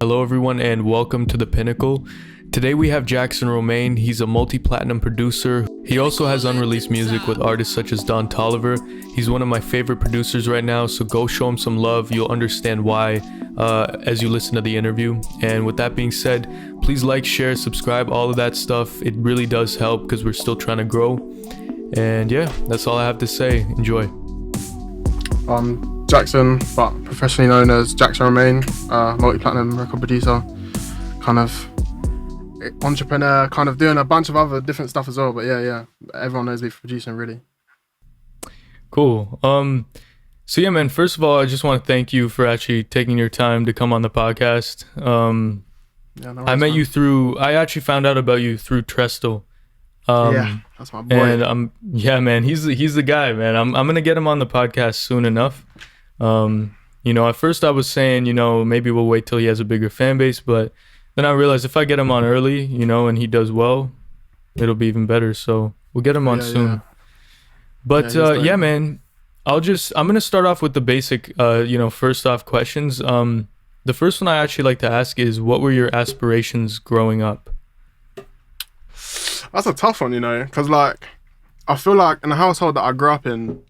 Hello everyone and welcome to the Pinnacle. Today we have Jackson Romain. He's a multi-platinum producer. He also has unreleased music with artists such as Toliver. He's one of my favorite producers right now, so go show him some love. You'll understand why as you listen to the interview. And with that being said, please like, share, subscribe, all of that stuff. It really does help because we're still trying to grow. And yeah, that's all I have to say. Enjoy. Jackson, but professionally known as Jackson Romain, multi-platinum record producer, kind of entrepreneur, kind of doing a bunch of other different stuff as well. But yeah, everyone knows me for producing, really. Cool. So yeah, man, first of all, I just want to thank you for actually taking your time to come on the podcast. I met you through, I actually found out about you through Trestle. Yeah, that's my boy. And yeah, man, he's the guy, man. I'm gonna get him on the podcast soon enough. At first I was saying, maybe we'll wait till he has a bigger fan base, but then I realized if I get him on early, and he does well, it'll be even better. So we'll get him on soon. Yeah. But yeah, man, I'm gonna start off with the basic, first off questions. The first one I actually like to ask is, what were your aspirations growing up? That's a tough one, because I feel like in the household that I grew up in,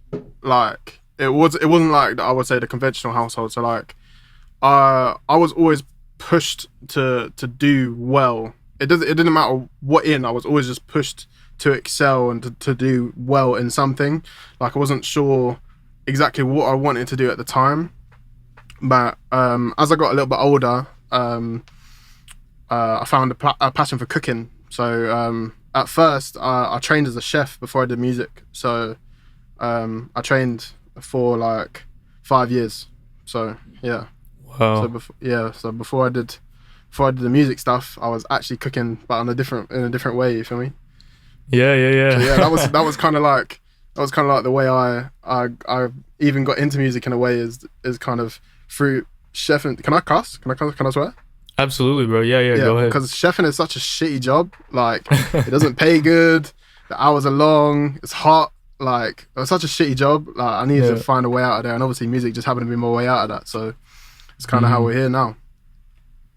it wasn't like I would say the conventional household. So I was always pushed to do well. It didn't matter what I was always just pushed to excel and to do well in something. I wasn't sure exactly what I wanted to do at the time, but as I got a little bit older, I found a passion for cooking. So at first I trained as a chef before I did music. So I trained for 5 years. So yeah. Wow. So before I did the music stuff, I was actually cooking, but in a different way. You feel me? Yeah. So yeah, that was kind of like the way I even got into music in a way is kind of through chefing. Can I cuss? Can I swear? Absolutely, bro. Yeah, go ahead. Because chefing is such a shitty job. It doesn't pay good. The hours are long. It's hot. It's such a shitty job. I needed to find a way out of there, and obviously music just happened to be my way out of that. So it's kind of how we're here now.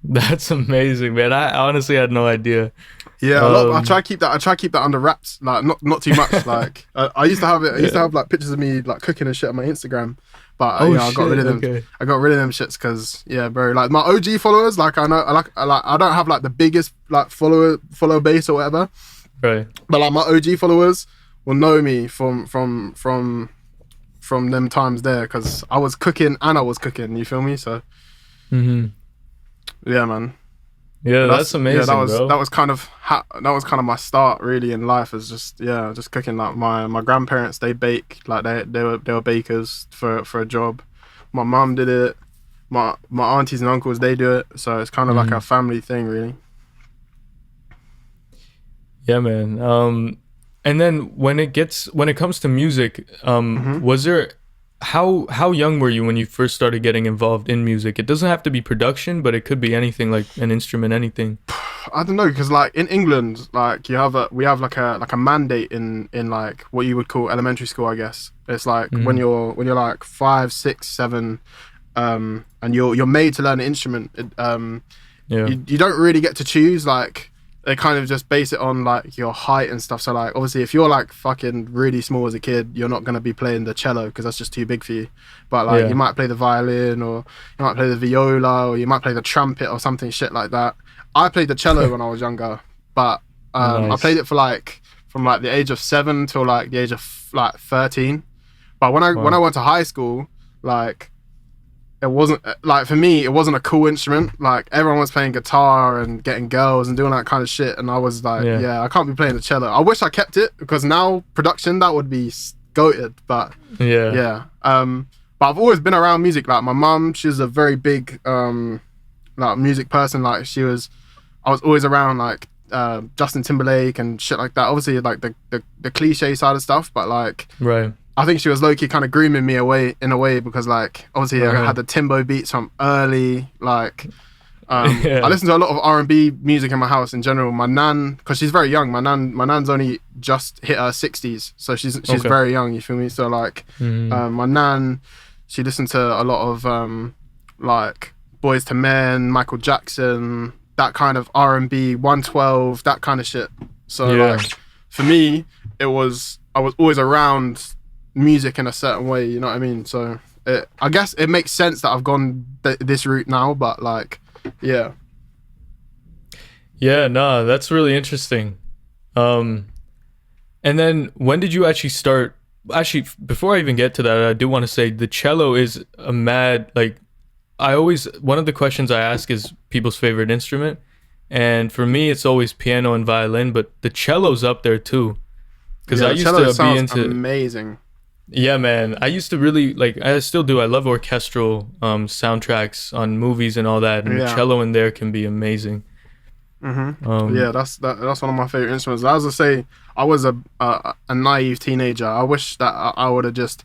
That's amazing, man. I honestly had no idea. Yeah, I try to keep that under wraps. Not too much. I used to have it. I used to have pictures of me cooking and shit on my Instagram. But I got rid of them. Okay. I got rid of them shits because bro. My OG followers, I know, I don't have the biggest follow base or whatever. Right. But my OG followers will know me from them times there, because I was cooking and I was cooking. You feel me? So. Yeah, man. Yeah, that's amazing. Yeah, bro. that was kind of my start really in life. Is just cooking. My grandparents, they bake. They were bakers for a job. My mum did it. My aunties and uncles, they do it. So it's kind of like a family thing, really. Yeah, man. And then when it comes to music, was there? How young were you when you first started getting involved in music? It doesn't have to be production, but it could be anything, like an instrument, anything. I don't know, because in England, we have a mandate in what you would call elementary school, I guess. It's when you're 5, 6, 7, and you're made to learn an instrument. You don't really get to choose. They kind of just base it on your height and stuff. So obviously if you're fucking really small as a kid, you're not going to be playing the cello because that's just too big for you. But you might play the violin, or you might play the viola, or you might play the trumpet or something shit like that. I played the cello when I was younger, but nice. I played it for from the age of 7 till the age of 13. But when I went to high school, it wasn't for me, it wasn't a cool instrument. Everyone was playing guitar and getting girls and doing that kind of shit, and I was I can't be playing the cello. I wish I kept it, because now production, that would be goated. But but I've always been around music. My mum, she's a very big music person. I was always around Justin Timberlake and shit like that. Obviously the cliche side of stuff, but right. I think she was low-key kind of grooming me in a way, because obviously I had the Timbo beats from early. I listen to a lot of R&B music in my house in general. My nan, because she's very young, my nan's only just hit her 60s, so she's very young, you feel me? So my nan, she listened to a lot of Boys to Men, Michael Jackson, that kind of R&B, 112, that kind of shit. So like for me, I was always around music in a certain way, you know what I mean? So I guess it makes sense that I've gone this route now, but like, yeah. Yeah, no, that's really interesting. And then when did you actually start? Actually, before I even get to that, I do want to say the cello is a mad, like, one of the questions I ask is people's favorite instrument. And for me, it's always piano and violin, but the cello's up there too. Because I used to be into amazing. Yeah, man. I used to really like. I still do. I love orchestral soundtracks on movies and all that, and the cello in there can be amazing. Yeah, that's one of my favorite instruments. As I say, I was a naive teenager. I wish that I would have just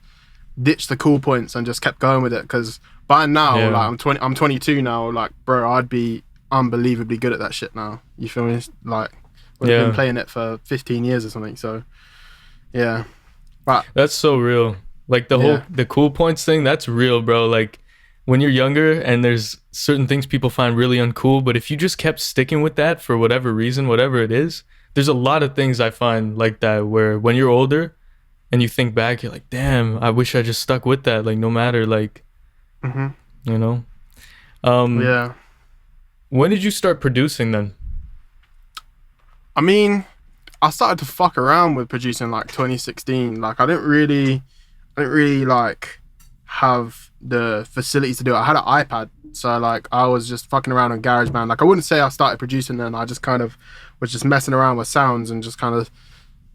ditched the cool points and just kept going with it. Because by now, like I'm 22 now. Like, bro, I'd be unbelievably good at that shit now. You feel me? Like, I've been playing it for 15 years or something. So, yeah. But that's so real. Like the cool points thing. That's real, bro. Like, when you're younger and there's certain things people find really uncool, but if you just kept sticking with that for whatever reason, whatever it is, there's a lot of things I find like that where when you're older and you think back, you're like, damn, I wish I just stuck with that. Like, no matter, like, you know? Yeah. When did you start producing then? I mean, I started to fuck around with producing like 2016. Like, I didn't really like have the facilities to do it. I had an iPad, so like I was just fucking around on GarageBand. Like, I wouldn't say I started producing then. I just kind of was just messing around with sounds and just kind of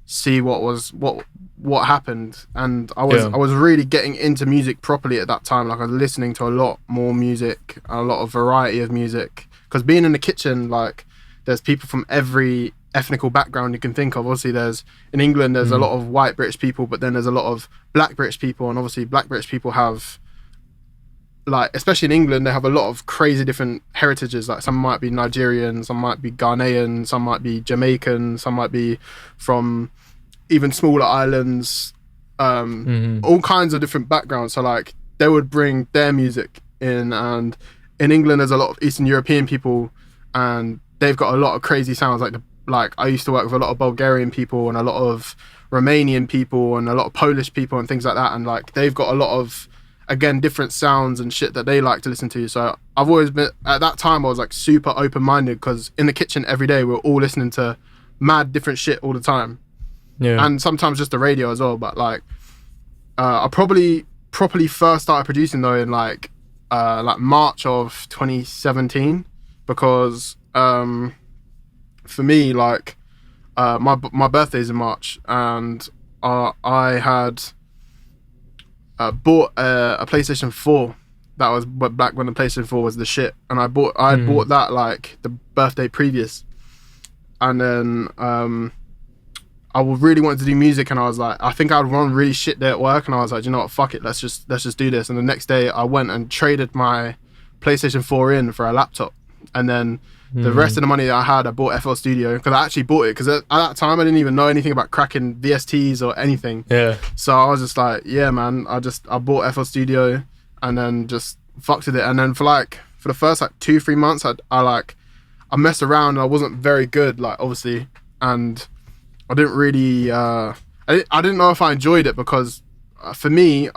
see what happened. And I was really getting into music properly at that time. Like, I was listening to a lot more music, a lot of variety of music. Because being in the kitchen, like, there's people from every ethnical background you can think of. Obviously, in England there's a lot of white British people, but then there's a lot of black British people, and obviously black British people have, like, especially in England, they have a lot of crazy different heritages. Like, some might be Nigerian, some might be Ghanaian, some might be Jamaican, some might be from even smaller islands, all kinds of different backgrounds. So like, they would bring their music in, and in England there's a lot of Eastern European people, and they've got a lot of crazy sounds. Like I used to work with a lot of Bulgarian people and a lot of Romanian people and a lot of Polish people and things like that. And like, they've got a lot of, again, different sounds and shit that they like to listen to. So I've always been, at that time, I was like super open-minded, because in the kitchen every day, we're all listening to mad different shit all the time. Yeah. And sometimes just the radio as well. But like, I probably properly first started producing though in like March of 2017, because, for me, like, my birthday's in March, and I had bought a PlayStation 4. That was back when the PlayStation 4 was the shit, and I bought that like the birthday previous, and then I really wanted to do music, and I was like, I think I'd run really shit day at work, and I was like, you know what, fuck it, let's just do this. And the next day I went and traded my PlayStation 4 in for a laptop, and then the rest of the money that I had, I bought FL Studio, because I actually bought it because at that time I didn't even know anything about cracking VSTs or anything. Yeah. So I was just like, yeah, man, I bought FL Studio and then just fucked with it. And then for the first like 2-3 months, I messed around and I wasn't very good, like, obviously, and I didn't really I didn't know if I enjoyed it, because for me,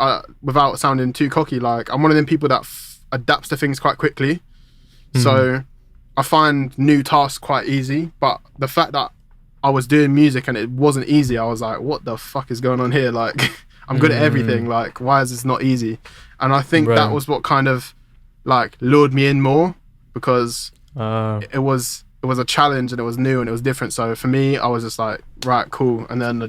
without sounding too cocky, like, I'm one of them people that adapts to things quite quickly. So I find new tasks quite easy, but the fact that I was doing music and it wasn't easy, I was like, what the fuck is going on here? Like, I'm good at everything, like, why is this not easy? And I think that was what kind of like lured me in more, because it was a challenge and it was new and it was different. So for me, I was just like, right, cool. And then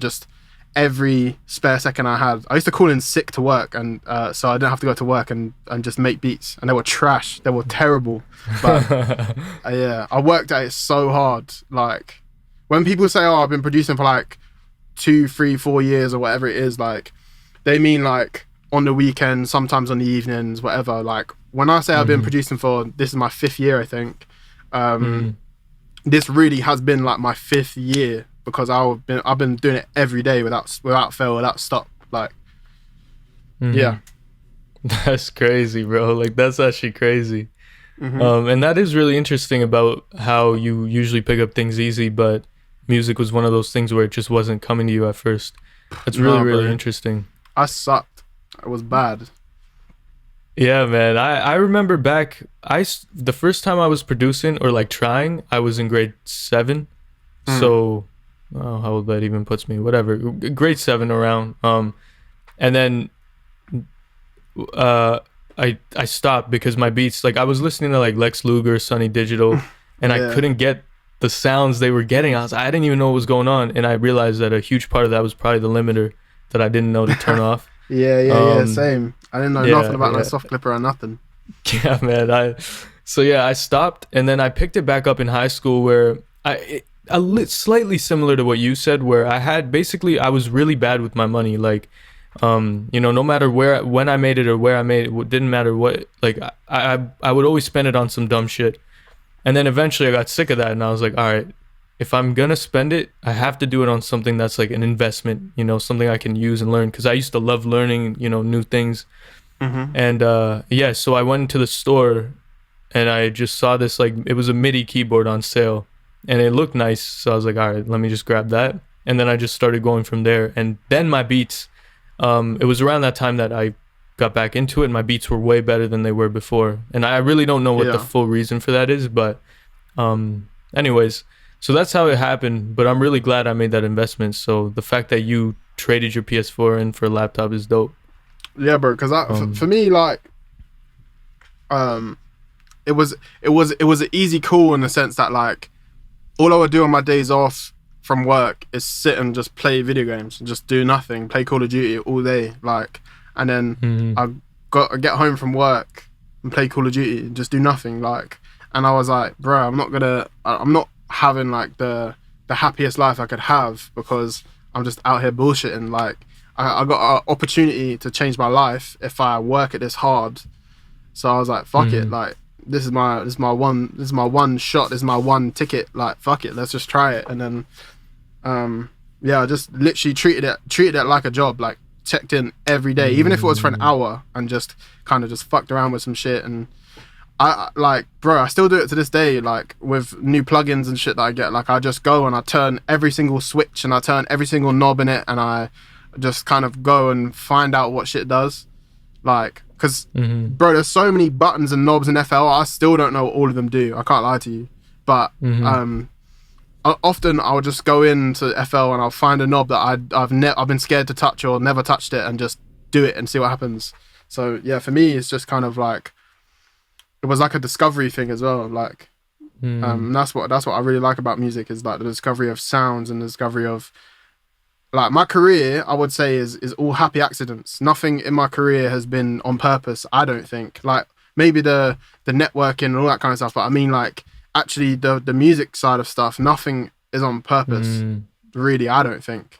every spare second I had, I used to call in sick to work, and so I didn't have to go to work and just make beats, and they were trash, they were terrible, but yeah, I worked at it so hard. Like, when people say, oh, I've been producing for like 2, 3, 4 years or whatever it is, like, they mean like on the weekends, sometimes on the evenings, whatever. Like, when I say I've been producing for, this is my 5th year, I think, this really has been like my 5th year, because I've been doing it every day without fail, without stop. Like, yeah. That's crazy, bro. Like, that's actually crazy. And that is really interesting about how you usually pick up things easy, but music was one of those things where it just wasn't coming to you at first. That's really interesting. I sucked. It was bad. Yeah, man. I remember back, the first time I was producing or like trying, I was in grade 7. So, how old that even puts me? Whatever, grade 7 around. And then I stopped because my beats, like I was listening to like Lex Luger, Sonny Digital, and I couldn't get the sounds they were getting. I didn't even know what was going on, and I realized that a huge part of that was probably the limiter that I didn't know to turn off. Yeah, same. I didn't know nothing about no soft clipper or nothing. Yeah, man. I stopped, and then I picked it back up in high school where slightly similar to what you said, where I was really bad with my money. Like, no matter when I made it or where I made it didn't matter what. Like, I would always spend it on some dumb shit, and then eventually I got sick of that, and I was like, all right, if I'm gonna spend it, I have to do it on something that's like an investment, something I can use and learn, because I used to love learning, new things. And so I went into the store and I just saw this, like, it was a MIDI keyboard on sale and it looked nice, so I was like, all right, let me just grab that. And then I just started going from there. And then my beats, it was around that time that I got back into it, and my beats were way better than they were before. And I really don't know what the full reason for that is, but anyways, so that's how it happened. But I'm really glad I made that investment. So the fact that you traded your PS4 in for a laptop is dope. Yeah, bro. Because for me, like, it was an easy call in the sense that, like, all I would do on my days off from work is sit and just play video games and just do nothing, play Call of Duty all day, like, and then I get home from work and play Call of Duty and just do nothing, like. And I was like, bro, I'm not having like the happiest life I could have because I'm just out here bullshitting. Like, I got an opportunity to change my life if I work at this hard. So I was like, fuck it, like, this is my one shot, this is my one ticket, like, fuck it, let's just try it. And then I just literally treated it like a job, like checked in every day, even if it was for an hour, and just kind of just fucked around with some shit. And I like, bro, I still do it to this day, like with new plugins and shit that I get. Like, I just go and I turn every single switch and I turn every single knob in it, and I just kind of go and find out what shit does. Like, because bro, there's so many buttons and knobs in FL, I still don't know what all of them do, I can't lie to you. But often I'll just go into FL and I'll find a knob that I've been scared to touch or never touched it, and just do it and see what happens. So yeah, for me it's just kind of like, it was like a discovery thing as well. Like, that's what I really like about music, is like the discovery of sounds and the discovery of, like, my career, I would say, is all happy accidents. Nothing in my career has been on purpose, I don't think. Like, maybe the networking and all that kind of stuff, but I mean, like, actually the music side of stuff, nothing is on purpose, really, I don't think.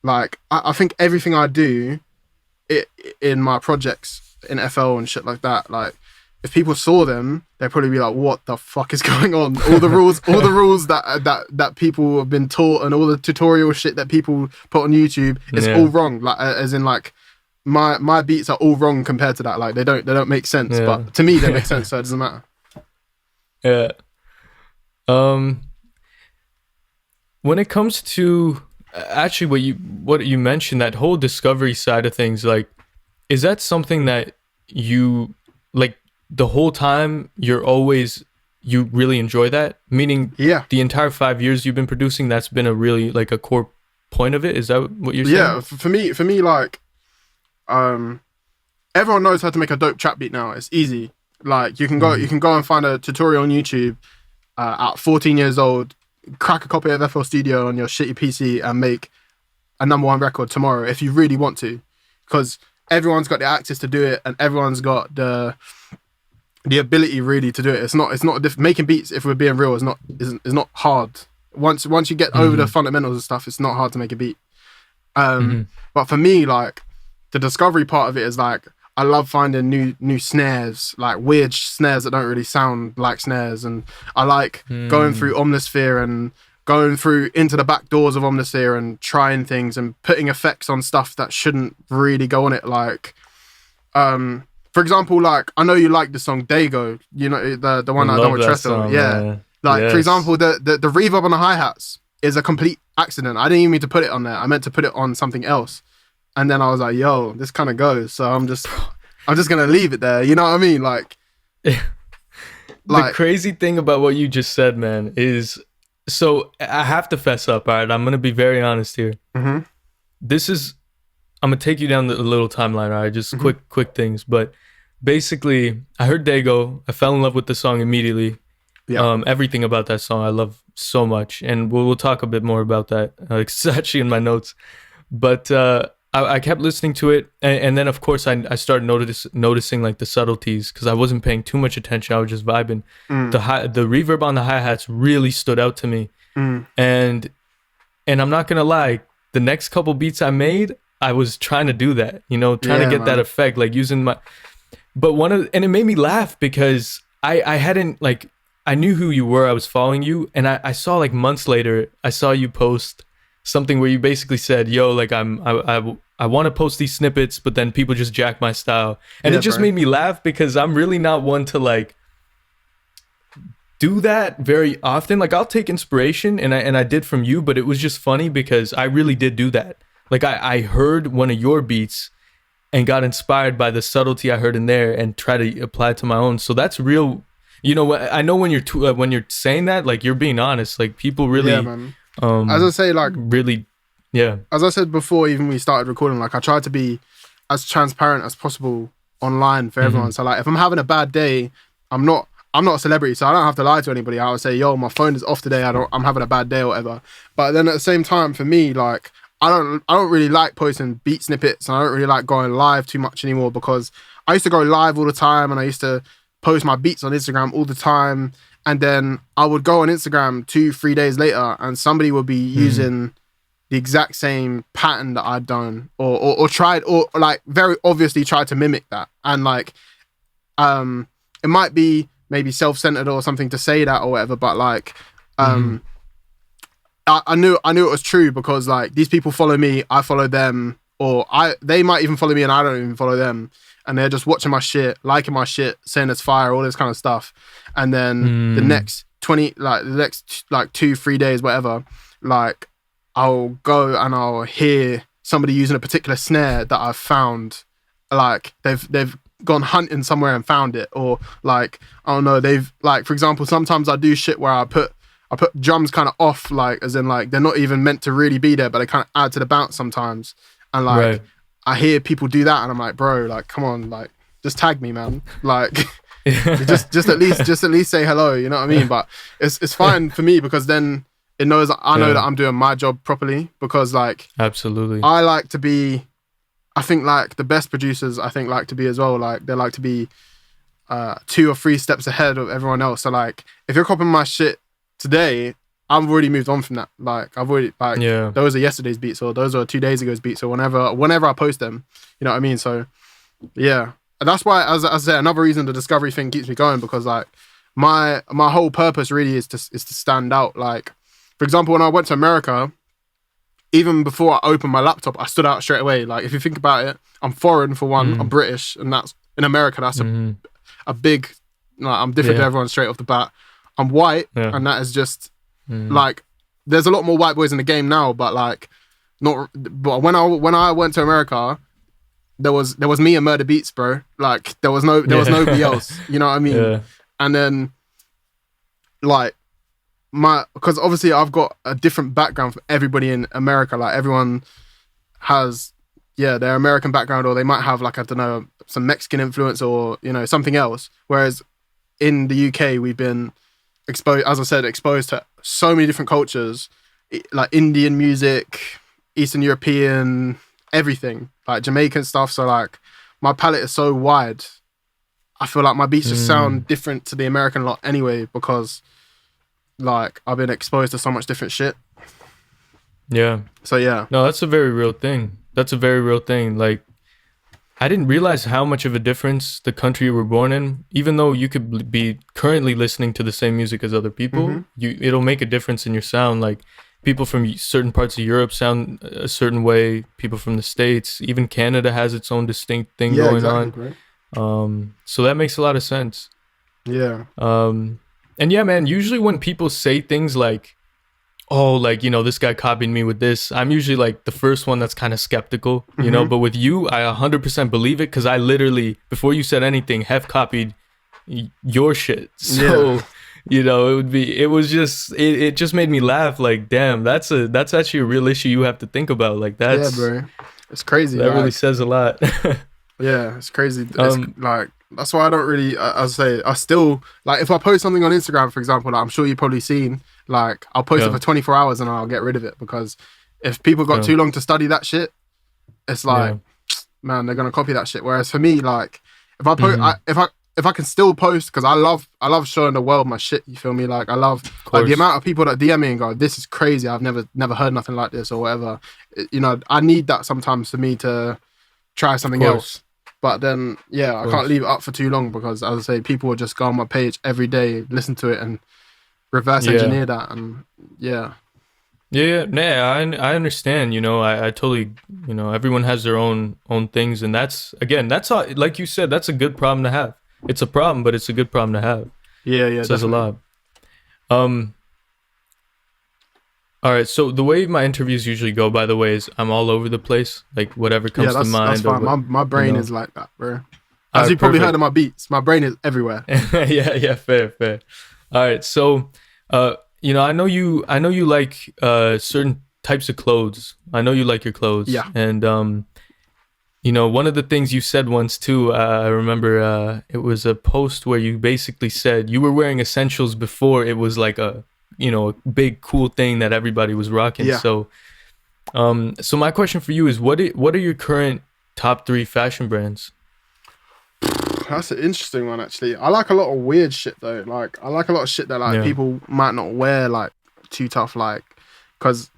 Like, I think everything I do in my projects in FL and shit like that, like, if people saw them, they'd probably be like, what the fuck is going on? All the rules that people have been taught, and all the tutorial shit that people put on YouTube, it's all wrong. Like, as in, like, my beats are all wrong compared to that. Like, they don't make sense, but to me they make sense, so it doesn't matter. Yeah. When it comes to actually what you mentioned, that whole discovery side of things, like, is that something that you, like, the whole time you really enjoy that? Meaning, the entire 5 years you've been producing, that's been a really, like, a core point of it? Is that what you're saying? Yeah, for me, like, everyone knows how to make a dope trap beat now. It's easy. Like, you can go and find a tutorial on YouTube at 14 years old, crack a copy of FL Studio on your shitty PC and make a #1 record tomorrow if you really want to, because everyone's got the access to do it, and everyone's got the ability really to do it. It's not making beats, if we're being real, is not hard. Once you get over the fundamentals and stuff, it's not hard to make a beat. But for me, like, the discovery part of it is, like, I love finding new snares, like weird snares that don't really sound like snares, and I like going through Omnisphere and going through into the back doors of Omnisphere and trying things and putting effects on stuff that shouldn't really go on it. Like, for example, like I know you like the song Dago, you know, the one I that I done love with that Tresso. song, Yeah. man. Like for Yes. example, the reverb on the hi-hats is a complete accident. I didn't even mean to put it on there. I meant to put it on something else. And then I was like, yo, this kind of goes. So I'm just gonna leave it there. You know what I mean? Like The crazy thing about what you just said, man, is so I have to fess up. All right, I'm gonna be very honest here. Mhm. I'm gonna take you down the little timeline. All right, just quick things. But basically, I heard Dago. I fell in love with the song immediately. Yeah. Everything about that song I love so much, and we'll talk a bit more about that. It's actually in my notes. But I kept listening to it, and then of course I started noticing like the subtleties because I wasn't paying too much attention. I was just vibing. The reverb on the hi-hats really stood out to me, and I'm not gonna lie, the next couple beats I made, I was trying to do that, trying to get that effect, like using my. But and it made me laugh because I hadn't like. I knew who you were. I was following you, and I saw like months later. I saw you post something where you basically said, "Yo, like I want to post these snippets, but then people just jack my style," and it just made me laugh because I'm really not one to like do that very often. Like I'll take inspiration, and I did from you, but it was just funny because I really did do that. Like I heard one of your beats and got inspired by the subtlety I heard in there and try to apply it to my own. So that's real. I know when you're saying that, like you're being honest. Like people really, man. As I say, like really, yeah. As I said before, even when we started recording, like I tried to be as transparent as possible online for everyone. So like, if I'm having a bad day, I'm not a celebrity, so I don't have to lie to anybody. I would say, yo, my phone is off today. I'm having a bad day or whatever. But then at the same time, for me, like I don't really like posting beat snippets, and I don't really like going live too much anymore because I used to go live all the time, and I used to post my beats on Instagram all the time, and then I would go on Instagram 2-3 days later and somebody would be using the exact same pattern that I'd done or tried, or like very obviously tried to mimic that, and like it might be maybe self-centered or something to say that or whatever, but like I knew it was true because like these people follow me, I follow them, or they might even follow me and I don't even follow them. And they're just watching my shit, liking my shit, saying it's fire, all this kind of stuff. And then the next 2-3 days, whatever, like I'll go and I'll hear somebody using a particular snare that I've found. Like they've gone hunting somewhere and found it, or like I don't know, they've like, for example, sometimes I do shit where I put drums kind of off, like as in like they're not even meant to really be there, but they kind of add to the bounce sometimes. And like I hear people do that, and I'm like, bro, like, come on, like, just tag me, man. Like, just at least say hello. You know what I mean? But it's fine for me because then it knows I know that I'm doing my job properly. Because like, absolutely, I like to be. I think like the best producers, I think like to be as well. Like they like to be 2 or 3 steps ahead of everyone else. So like, if you're copying my shit today, I've already moved on from that. Like I've already those are yesterday's beats, or those are 2 days ago's beats, or whenever I post them, you know what I mean? So yeah, and that's why, as I said, another reason the discovery thing keeps me going, because like my whole purpose really is to stand out. Like for example, when I went to America, even before I opened my laptop, I stood out straight away. Like if you think about it, I'm foreign for one, I'm British, and that's in America. That's a big, like, I'm different to everyone straight off the bat. I'm white, and that is just. Like, there's a lot more white boys in the game now, but like, not. But when I went to America, there was me and Murder Beats, bro. Like, there was nobody else. You know what I mean? Yeah. And then, like, because obviously I've got a different background from everybody in America. Like, everyone has their American background, or they might have like, I don't know, some Mexican influence, or something else. Whereas in the UK, we've been exposed to so many different cultures, like Indian music, Eastern European, everything, like Jamaican stuff. So like my palette is so wide. I feel like my beats just sound different to the American lot anyway, because like I've been exposed to so much different shit. Yeah. So yeah. No, that's a very real thing. Like, I didn't realize how much of a difference the country you were born in, even though you could be currently listening to the same music as other people, it'll make a difference in your sound. Like people from certain parts of Europe sound a certain way, people from the States, even Canada has its own distinct thing going on. Right? So that makes a lot of sense. Yeah. And yeah, man, usually when people say things like, oh, like, this guy copied me with this, I'm usually like the first one that's kind of skeptical, but with you, I 100% believe it, because I literally, before you said anything, have copied your shit. So, it just made me laugh. Like, damn, that's actually a real issue you have to think about. Like, yeah, bro, it's crazy. That really says a lot. Yeah, it's crazy. It's like, that's why I don't really, I say, I still, like, if I post something on Instagram, for example, like, I'm sure you've probably seen, like, I'll post it for 24 hours and I'll get rid of it, because if people got too long to study that shit, it's like, man, they're gonna copy that shit. Whereas for me, like, if I post, if I can still post, because I love showing the world my shit. You feel me? Like, I love like the amount of people that DM me and go, "This is crazy. I've never heard nothing like this," or whatever. I need that sometimes for me to try something else. But then, I can't leave it up for too long, because, as I say, people will just go on my page every day, listen to it, and reverse engineer that, and Yeah, I understand. I totally, everyone has their own things, and that's all, like you said, that's a good problem to have. It's a problem, but it's a good problem to have. Yeah, it says definitely a lot. All right, so the way my interviews usually go, by the way, is I'm all over the place, like whatever comes to mind. That's fine. My brain is like that, bro. As you probably heard of my beats, my brain is everywhere. yeah, fair. All right, so I know you like certain types of clothes. I know you like your clothes. Yeah. And one of the things you said once too, I remember it was a post where you basically said you were wearing essentials before it was like a big cool thing that everybody was rocking. Yeah. So my question for you is, what are your current top 3 fashion brands? That's an interesting one, actually. I like a lot of weird shit, though. Like, I like a lot of shit that, like, people might not wear, like, too tough, like, because,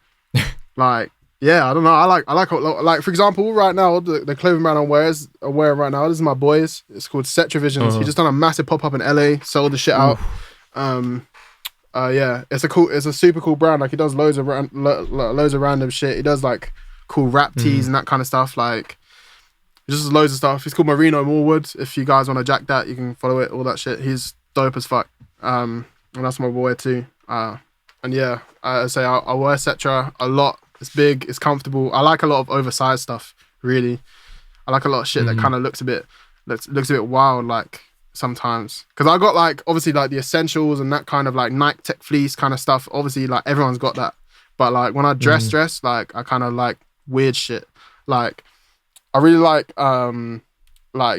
like, I don't know. I like a lot, like, for example, right now, the clothing brand I'm wearing right now, this is my boys. It's called Cetra Visions. He just done a massive pop-up in LA, sold the shit out. It's a super cool brand. Like, he does loads of random shit. He does, like, cool rap tees and that kind of stuff. Like, just loads of stuff. He's called Marino Morwood. If you guys want to jack that, you can follow it. All that shit. He's dope as fuck. And that's my boy too. I say I wear Cetra a lot. It's big. It's comfortable. I like a lot of oversized stuff. Really, I like a lot of shit that kind of looks a bit wild. Like, sometimes, because I got, like, obviously, like, the essentials and that kind of, like, Nike Tech Fleece kind of stuff. Obviously, like, everyone's got that. But, like, when I dress, like, I kind of like weird shit. Like, I really like, do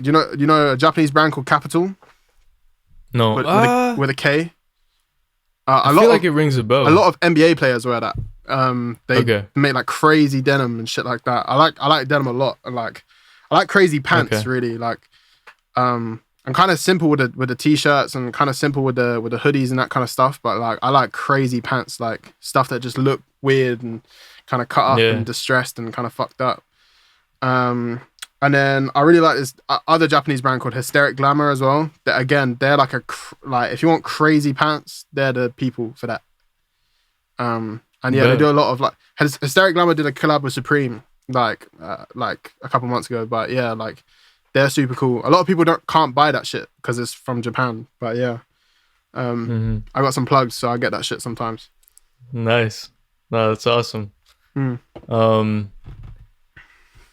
you know a Japanese brand called Capital? No. With a K. I feel like it rings a bell. A lot of NBA players wear that. They make, like, crazy denim and shit like that. I like denim a lot. And, like, I like crazy pants, really. Like, I'm kind of simple with the t-shirts and kind of simple with the hoodies and that kind of stuff. But, like, I like crazy pants, like stuff that just look weird and kind of cut up and distressed and kind of fucked up. And then I really like this other Japanese brand called Hysteric Glamour as well. That, again, they're like if you want crazy pants, they're the people for that. They do a lot of, like, Hysteric Glamour did a collab with Supreme like a couple months ago. But yeah, like, they're super cool. A lot of people can't buy that shit because it's from Japan. But yeah, I got some plugs, so I get that shit sometimes. Nice. No, that's awesome.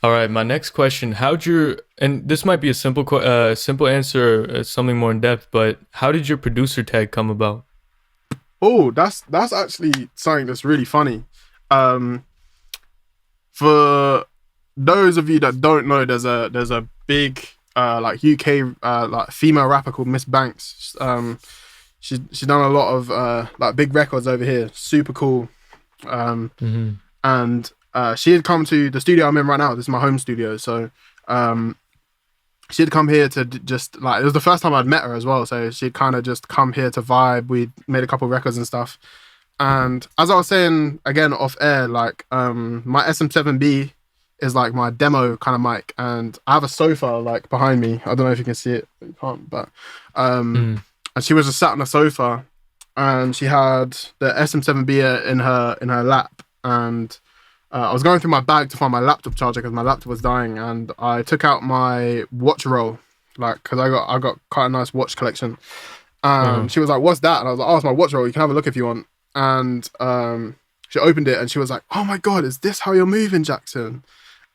All right, my next question: and this might be a simple answer, something more in depth, but how did your producer tag come about? Oh, that's actually something that's really funny. For those of you that don't know, there's a big like UK like female rapper called Miss Banks. She's done a lot of like big records over here. Super cool. And she had come to the studio I'm in right now. This is my home studio. So she had come here to just, like, it was the first time I'd met her as well. So she'd kind of just come here to vibe. We'd made a couple of records and stuff. And as I was saying again off air, like, my SM7B is like my demo kind of mic, and I have a sofa like behind me. I don't know if you can see it, but you can't. But and she was just sat on a sofa, and she had the SM7B in her lap, and I was going through my bag to find my laptop charger because my laptop was dying, and I took out my watch roll, like because I got quite a nice watch collection. She was like, "What's that?" And I was like, "Oh, it's my watch roll. You can have a look if you want." And she opened it and she was like, "Oh my god, is this how you're moving, Jackson?"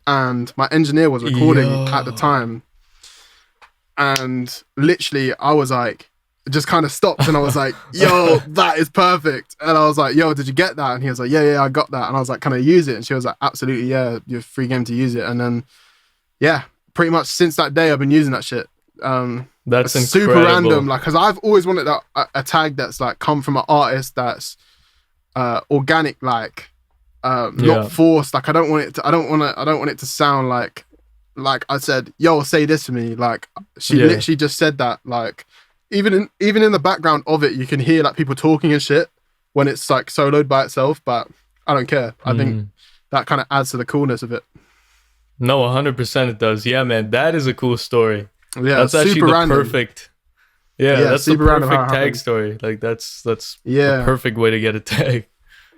And my engineer was recording at the time, and literally I was like, just kind of stopped, and I was like, "Yo, that is perfect." And I was like, "Yo, did you get that?" And he was like, "Yeah, I got that." And I was like, "Can I use it?" And she was like, "Absolutely, yeah, you're free game to use it." And then, yeah, pretty much since that day, I've been using that shit. That's super random, like, because I've always wanted a tag that's like come from an artist that's organic, like not forced. Like I don't want it to sound like I said, "Yo, say this for me." Like she literally just said that. Like even in the background of it, you can hear like people talking and shit when it's like soloed by itself. But I don't care. I think that kind of adds to the coolness of it. No, 100% it does. Yeah, man, that is a cool story. Yeah, that's actually the random. Perfect. Yeah, that's the perfect tag story. Like that's a perfect way to get a tag.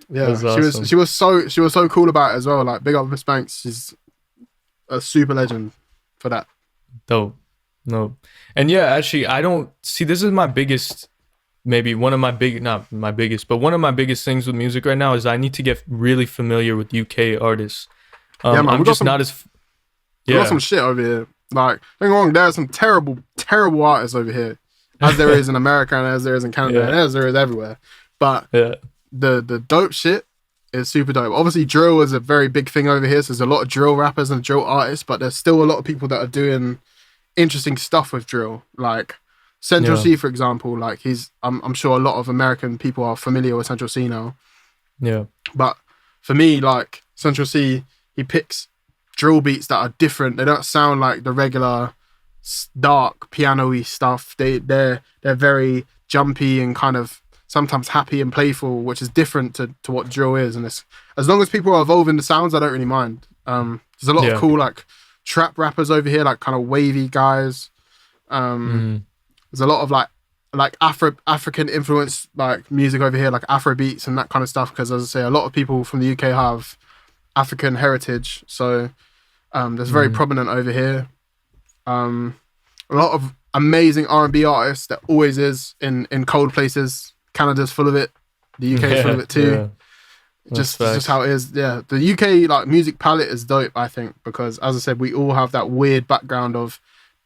Yeah, awesome. she was so cool about it as well. Like big up Miss Banks, she's a super legend for that. Dope. No, and yeah, actually, I don't see. This is my biggest, maybe one of my not my biggest, but one of my biggest things with music right now is I need to get really familiar with UK artists. Yeah, man, I'm just not as. We got some shit over here. Like, don't get me wrong, there are some terrible artists over here, as there is in America and as there is in Canada and as there is everywhere. But the dope shit is super dope. Obviously, drill is a very big thing over here, so there's a lot of drill rappers and drill artists, but there's still a lot of people that are doing interesting stuff with drill. Like Central C, for example, like I'm sure a lot of American people are familiar with Central C now. Yeah. But for me, like Central C, he picks drill beats that are different. They don't sound like the regular dark piano-y stuff. They're very jumpy and kind of sometimes happy and playful, which is different to what drill is. And it's, as long as people are evolving the sounds, I don't really mind. There's a lot of cool like trap rappers over here, like kind of wavy guys. There's a lot of like African influence like music over here, like Afro beats and that kind of stuff. Because as I say, a lot of people from the UK have African heritage, so that's very prominent over here. A lot of amazing R&B artists. That always is in cold places. Canada's full of it. The UK is full of it too. Just how it is. Yeah, the UK like music palette is dope, I think, because as I said, we all have that weird background of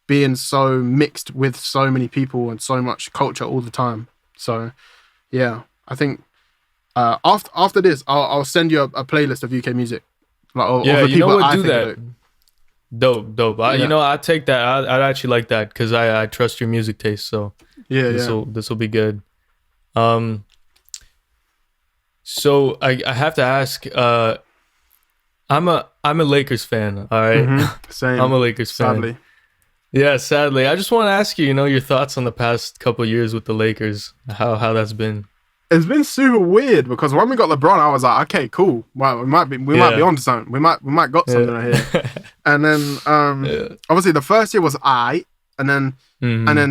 being so mixed with so many people and so much culture all the time. So yeah, I think after this, I'll send you a playlist of UK music. Like, of the you know people what? Do that. Dope. You know, I take that. I'd actually like that because I trust your music taste. So this will be good. So I have to ask. I'm a Lakers fan. All right. Same. I'm a Lakers fan. Sadly. Yeah, sadly. I just want to ask you, your thoughts on the past couple of years with the Lakers. How that's been. It's been super weird because when we got LeBron, I was like, okay, cool. Well, we might be on to something. We might got something right here. And then obviously the first year was aight, and then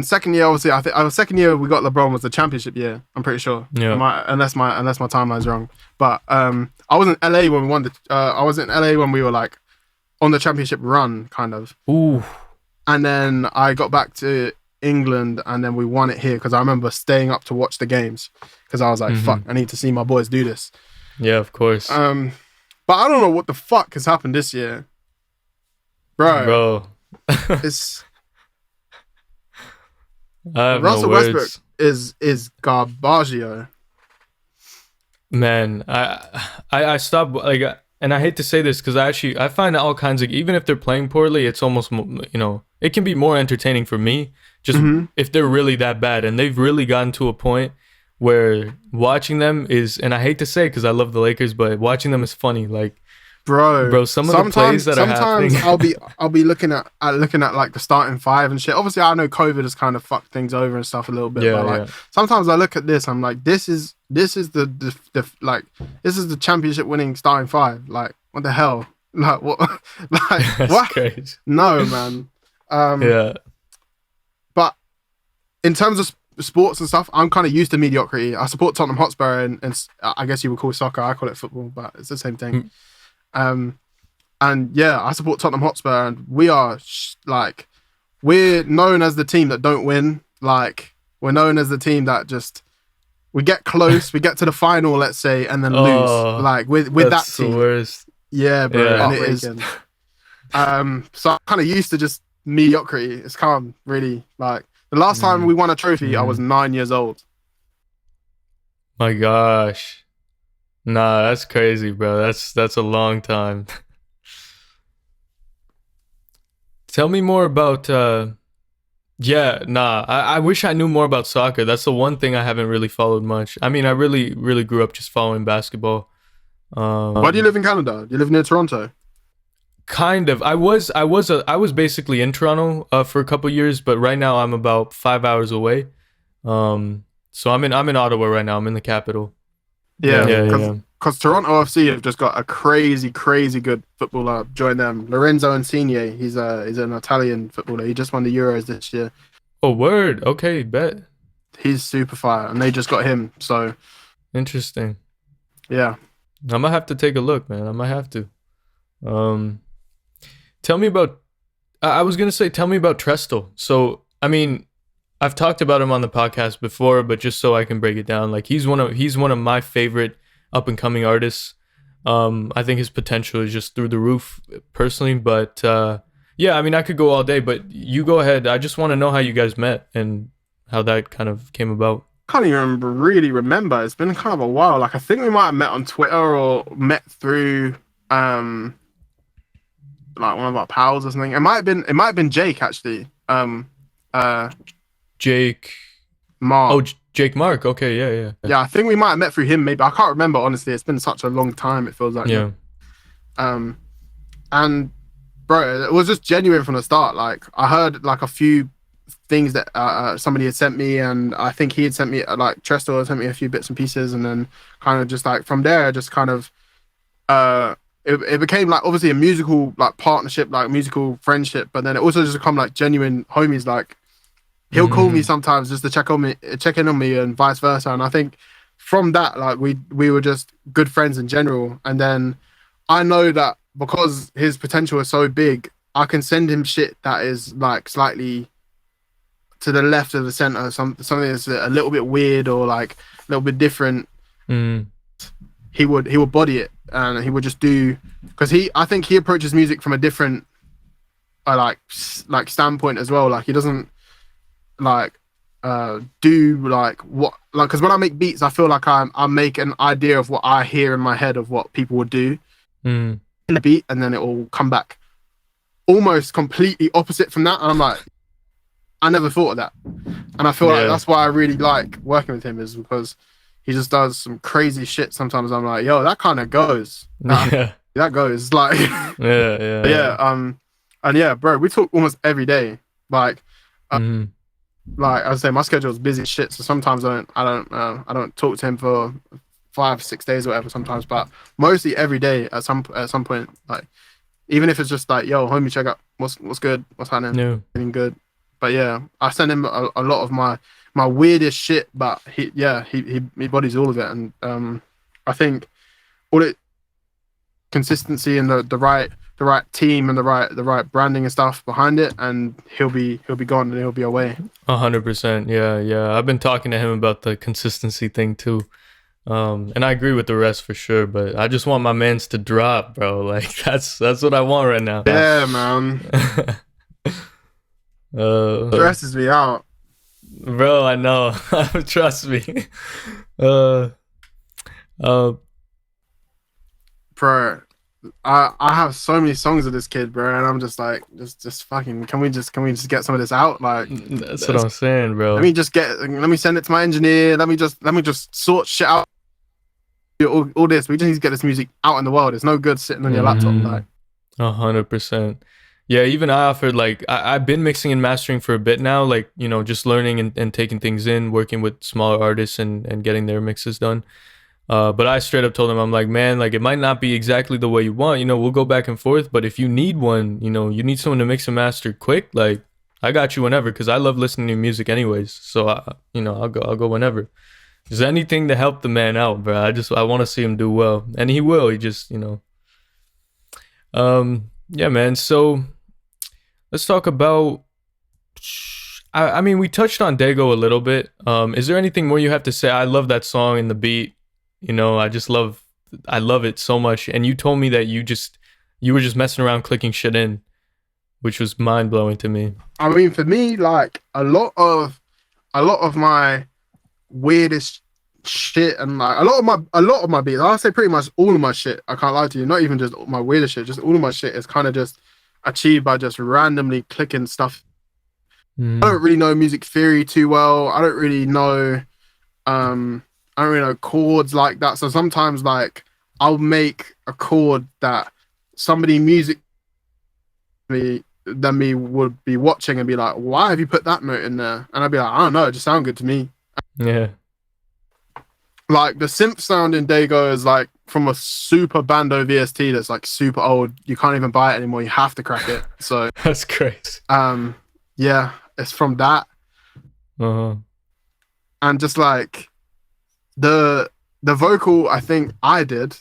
second year, obviously I think our second year we got LeBron was the championship year. I'm pretty sure. Yeah. Unless my timeline's wrong. But I was in LA when we won the. I was in LA when we were like on the championship run, kind of. Ooh. And then I got back to England, and then we won it here because I remember staying up to watch the games. Because I was like, fuck, I need to see my boys do this. Yeah, of course. But I don't know what the fuck has happened this year. Bro. It's... Russell Westbrook is garbaggio. Man, I stopped, like, and I hate to say this because I find all kinds of, even if they're playing poorly, it's almost, it can be more entertaining for me just if they're really that bad. And they've really gotten to a point where watching them is, and I hate to say it because I love the Lakers, but watching them is funny. Like, bro, some of the plays that are happening. Sometimes I'll be looking at like the starting five and shit. Obviously, I know COVID has kind of fucked things over and stuff a little bit. Yeah, but sometimes I look at this, I'm like, this is the championship winning starting five. Like, what the hell? Like what? Like what? Crazy. No, man. But in terms of sports and stuff, I'm kind of used to mediocrity. I support Tottenham Hotspur, and I guess you would call it soccer. I call it football, but it's the same thing. And yeah, I support Tottenham Hotspur, and we are like we're known as the team that don't win. Like, we're known as the team that just we get close, we get to the final, let's say, and then lose. Like with that team. The worst. Yeah, bro, Yeah. and it is. So I'm kind of used to just mediocrity. It's kind of really like the last time we won a trophy, I was 9 years old. My gosh. Nah, that's crazy, bro. That's a long time. Tell me more about I wish I knew more about soccer. That's the one thing I haven't really followed much. I mean, I really grew up just following basketball. Why do you live in Canada? Do you live near Toronto? Kind of. I was basically in Toronto for a couple years, but right now I'm about 5 hours away. So I'm in Ottawa right now. I'm in the capital. Yeah. Because Toronto FC have just got a crazy good footballer join them. Lorenzo Insigne. He's an Italian footballer. He just won the Euros this year. Oh, word. Okay, bet. He's super fire, and they just got him. So interesting. Yeah. I might have to take a look, man. I might have to. Tell me about. I was gonna say, tell me about Trestle. So, I mean, I've talked about him on the podcast before, but just so I can break it down, like he's one of my favorite up and coming artists. I think his potential is just through the roof, personally. But yeah, I mean, I could go all day, but you go ahead. I just want to know how you guys met and how that kind of came about. Can't even really remember. It's been kind of a while. Like, I think we might have met on Twitter or met through like one of our pals or something. It might have been Jake, actually. Jake Mark. Oh, Jake Mark. Okay, yeah. Yeah, I think we might have met through him. Maybe I can't remember, honestly. It's been such a long time. It feels like. Yeah. And bro, it was just genuine from the start. Like, I heard like a few things that somebody had sent me, and I think he had sent me like Trestle had sent me a few bits and pieces, and then kind of just like from there, just kind of it became like obviously a musical like partnership, like musical friendship, but then it also just become like genuine homies. Like, he'll call me sometimes just to check in on me, and vice versa. And I think from that, like we were just good friends in general. And then I know that because his potential is so big, I can send him shit that is like slightly to the left of the center, something that's a little bit weird or like a little bit different. He would body it, and he would just do, because I think he approaches music from a different like standpoint as well. Like, he doesn't like do like what, like, because when I make beats, I feel like I make an idea of what I hear in my head of what people would do in the beat, and then it will come back almost completely opposite from that, and I'm like, I never thought of that. And I feel like that's why I really like working with him, is because he just does some crazy shit. Sometimes I'm like, yo, that kind of goes. That goes. Like, yeah. And yeah, bro, we talk almost every day. Like, like I say, my schedule is busy as shit. So sometimes I don't talk to him for 5-6 days or whatever sometimes, but mostly every day at some point. Like, even if it's just like, yo, homie, check out what's good, what's happening, getting good. But yeah, I send him a lot of my weirdest shit, but he bodies all of it. And I think all it consistency and the right team and the right branding and stuff behind it, and he'll be gone and he'll be away. 100%. Yeah. I've been talking to him about the consistency thing too. And I agree with the rest for sure, but I just want my mans to drop, bro. Like, that's what I want right now. Yeah, man. Stresses me out, bro. I know. Trust me. Bro, I have so many songs of this kid, bro, and I'm just like, just fucking, can we just get some of this out? Like, that's what I'm saying, bro. Let me send it to my engineer. Let me just sort shit out. All this. We just need to get this music out in the world. It's no good sitting on your laptop. Like, 100%. Yeah, even I offered, like, I've been mixing and mastering for a bit now, like, you know, just learning and taking things in, working with smaller artists and getting their mixes done. But I straight up told him, I'm like, man, like, it might not be exactly the way you want, you know, we'll go back and forth, but if you need one, you know, you need someone to mix and master quick, like, I got you whenever, because I love listening to music anyways, so, I'll go whenever. Is anything to help the man out, bro? I want to see him do well, and he will, he just, you know. Yeah, man, so let's talk about I mean, we touched on Dago a little bit. Is there anything more you have to say? I love that song and the beat. You know, I love it so much. And you told me that you were just messing around clicking shit in, which was mind blowing to me. I mean, for me, like a lot of my weirdest shit and like a lot of my beats, I'll say pretty much all of my shit, I can't lie to you, not even just my weirdest shit, just all of my shit is kind of just achieved by just randomly clicking stuff. I don't really know music theory too well. I don't really know chords like that. So sometimes like I'll make a chord that somebody than me would be watching and be like, why have you put that note in there? And I'd be like, I don't know, it just sounded good to me. Yeah. Like the synth sound in Dago is like from a super bando VST that's like super old. You can't even buy it anymore. You have to crack it. So that's crazy. Yeah, it's from that. And just like the vocal, I think I did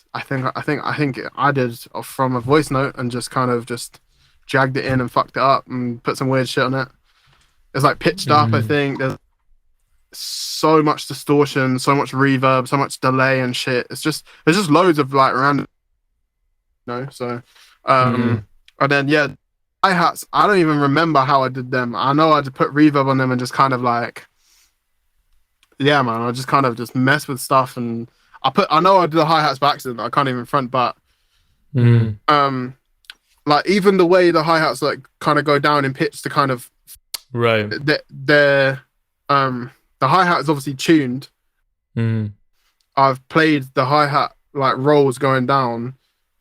from a voice note and just kind of just dragged it in and fucked it up and put some weird shit on it. It's like pitched up, I think. There's so much distortion, so much reverb, so much delay and shit. There's just loads of like random, so and then yeah, hi-hats, I don't even remember how I did them. I know I just put reverb on them and just kind of like, yeah, man, I just kind of just mess with stuff. And I know I did the hi-hats by accident. I can't even front, but like even the way the hi-hats like kind of go down in pitch to kind of right. The hi-hat is obviously tuned. I've played the hi-hat like rolls going down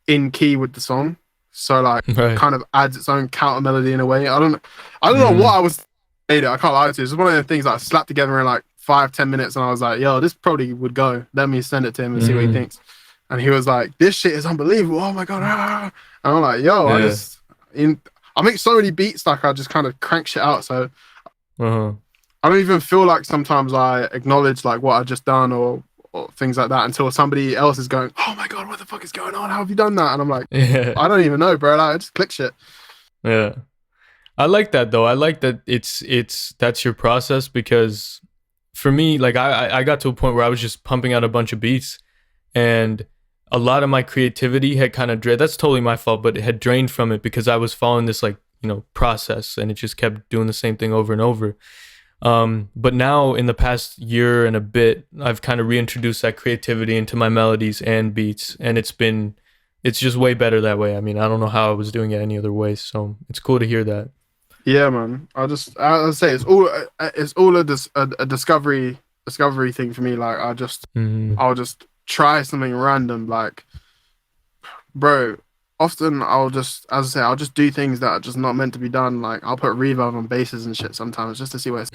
in key with the song. So like kind of adds its own counter melody in a way. I don't know what I was made it. I can't lie to you. It's one of the things that I slapped together in like 5-10 minutes and I was like, yo, this probably would go. Let me send it to him and see what he thinks. And he was like, this shit is unbelievable. Oh my god. And I'm like, yo, I make so many beats like I just kind of crank shit out. So I don't even feel like sometimes I acknowledge like what I just done or things like that until somebody else is going, oh my god, what the fuck is going on? How have you done that? And I'm like, I don't even know, bro. Like, I just click shit. Yeah. I like that though. I like that that's your process, because for me, like I got to a point where I was just pumping out a bunch of beats and a lot of my creativity had kind of that's totally my fault, but it had drained from it because I was following this like, process and it just kept doing the same thing over and over. But now in the past year and a bit, I've kind of reintroduced that creativity into my melodies and beats, and it's just way better that way. I mean, I don't know how I was doing it any other way, so it's cool to hear that. Yeah, man. I'll say it's all a discovery thing for me. Like I'll just try something random. Like, bro, often I'll just do things that are just not meant to be done. Like I'll put reverb on basses and shit sometimes just to see where it's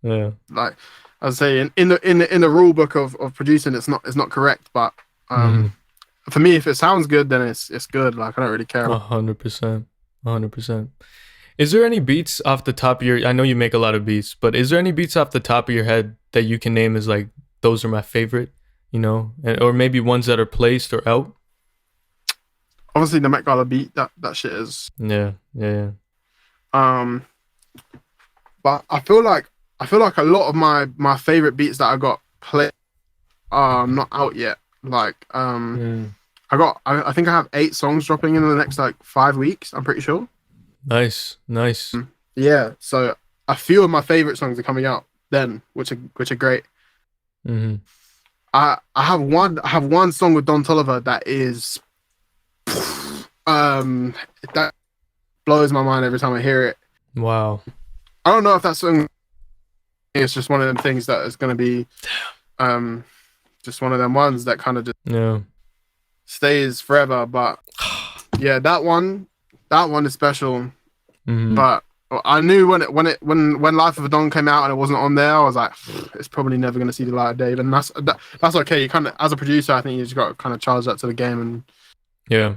yeah. Like I say in the rule book of producing, it's not correct, but for me, if it sounds good, then it's good. Like I don't really care. 100%. Is there any beats off the top of your? I know you make a lot of beats, but is there any beats off the top of your head that you can name as like those are my favorite? Or maybe ones that are placed or out? Obviously, the Met Gala beat, that shit is. Yeah. But I feel like a lot of my favorite beats that I got played are not out yet. Like I think I have 8 songs dropping in the next like 5 weeks. I'm pretty sure. Nice. Yeah. So a few of my favorite songs are coming out then, which are great. I have one song with Don Toliver that is. That blows my mind every time I hear it. Wow. I don't know if that song is just one of them things that is going to be just one of them ones that kind of just stays forever, but yeah, that one is special. But I knew when Life of a Don came out and it wasn't on there, I was like, it's probably never going to see the light of day. And that's okay. You kind of, as a producer, I think you just got to kind of charge that to the game. And yeah,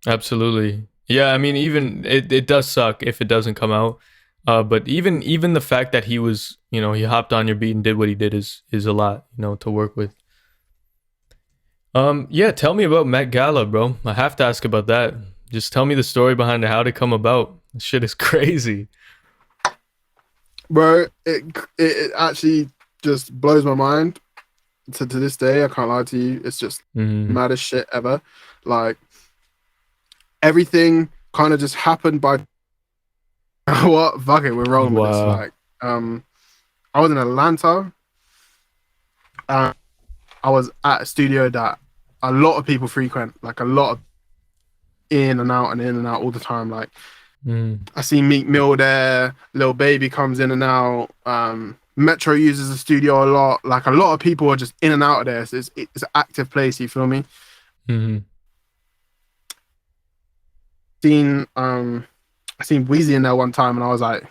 absolutely. Yeah, I mean, even it does suck if it doesn't come out. But even the fact that he was, he hopped on your beat and did what he did is a lot, to work with. Yeah, tell me about Met Gala, bro. I have to ask about that. Just tell me the story behind it, how'd it come about? This shit is crazy. bro. It actually just blows my mind to this day. I can't lie to you. It's just maddest shit ever. Like everything kind of just happened by what? Fuck it, we're rolling with this. Like, I was in Atlanta. I was at a studio that a lot of people frequent, like a lot of in and out and in and out all the time. Like, I see Meek Mill there, Lil Baby comes in and out. Metro uses the studio a lot. Like, a lot of people are just in and out of there. So it's an active place. You feel me? I seen Wheezy in there one time, and I was like,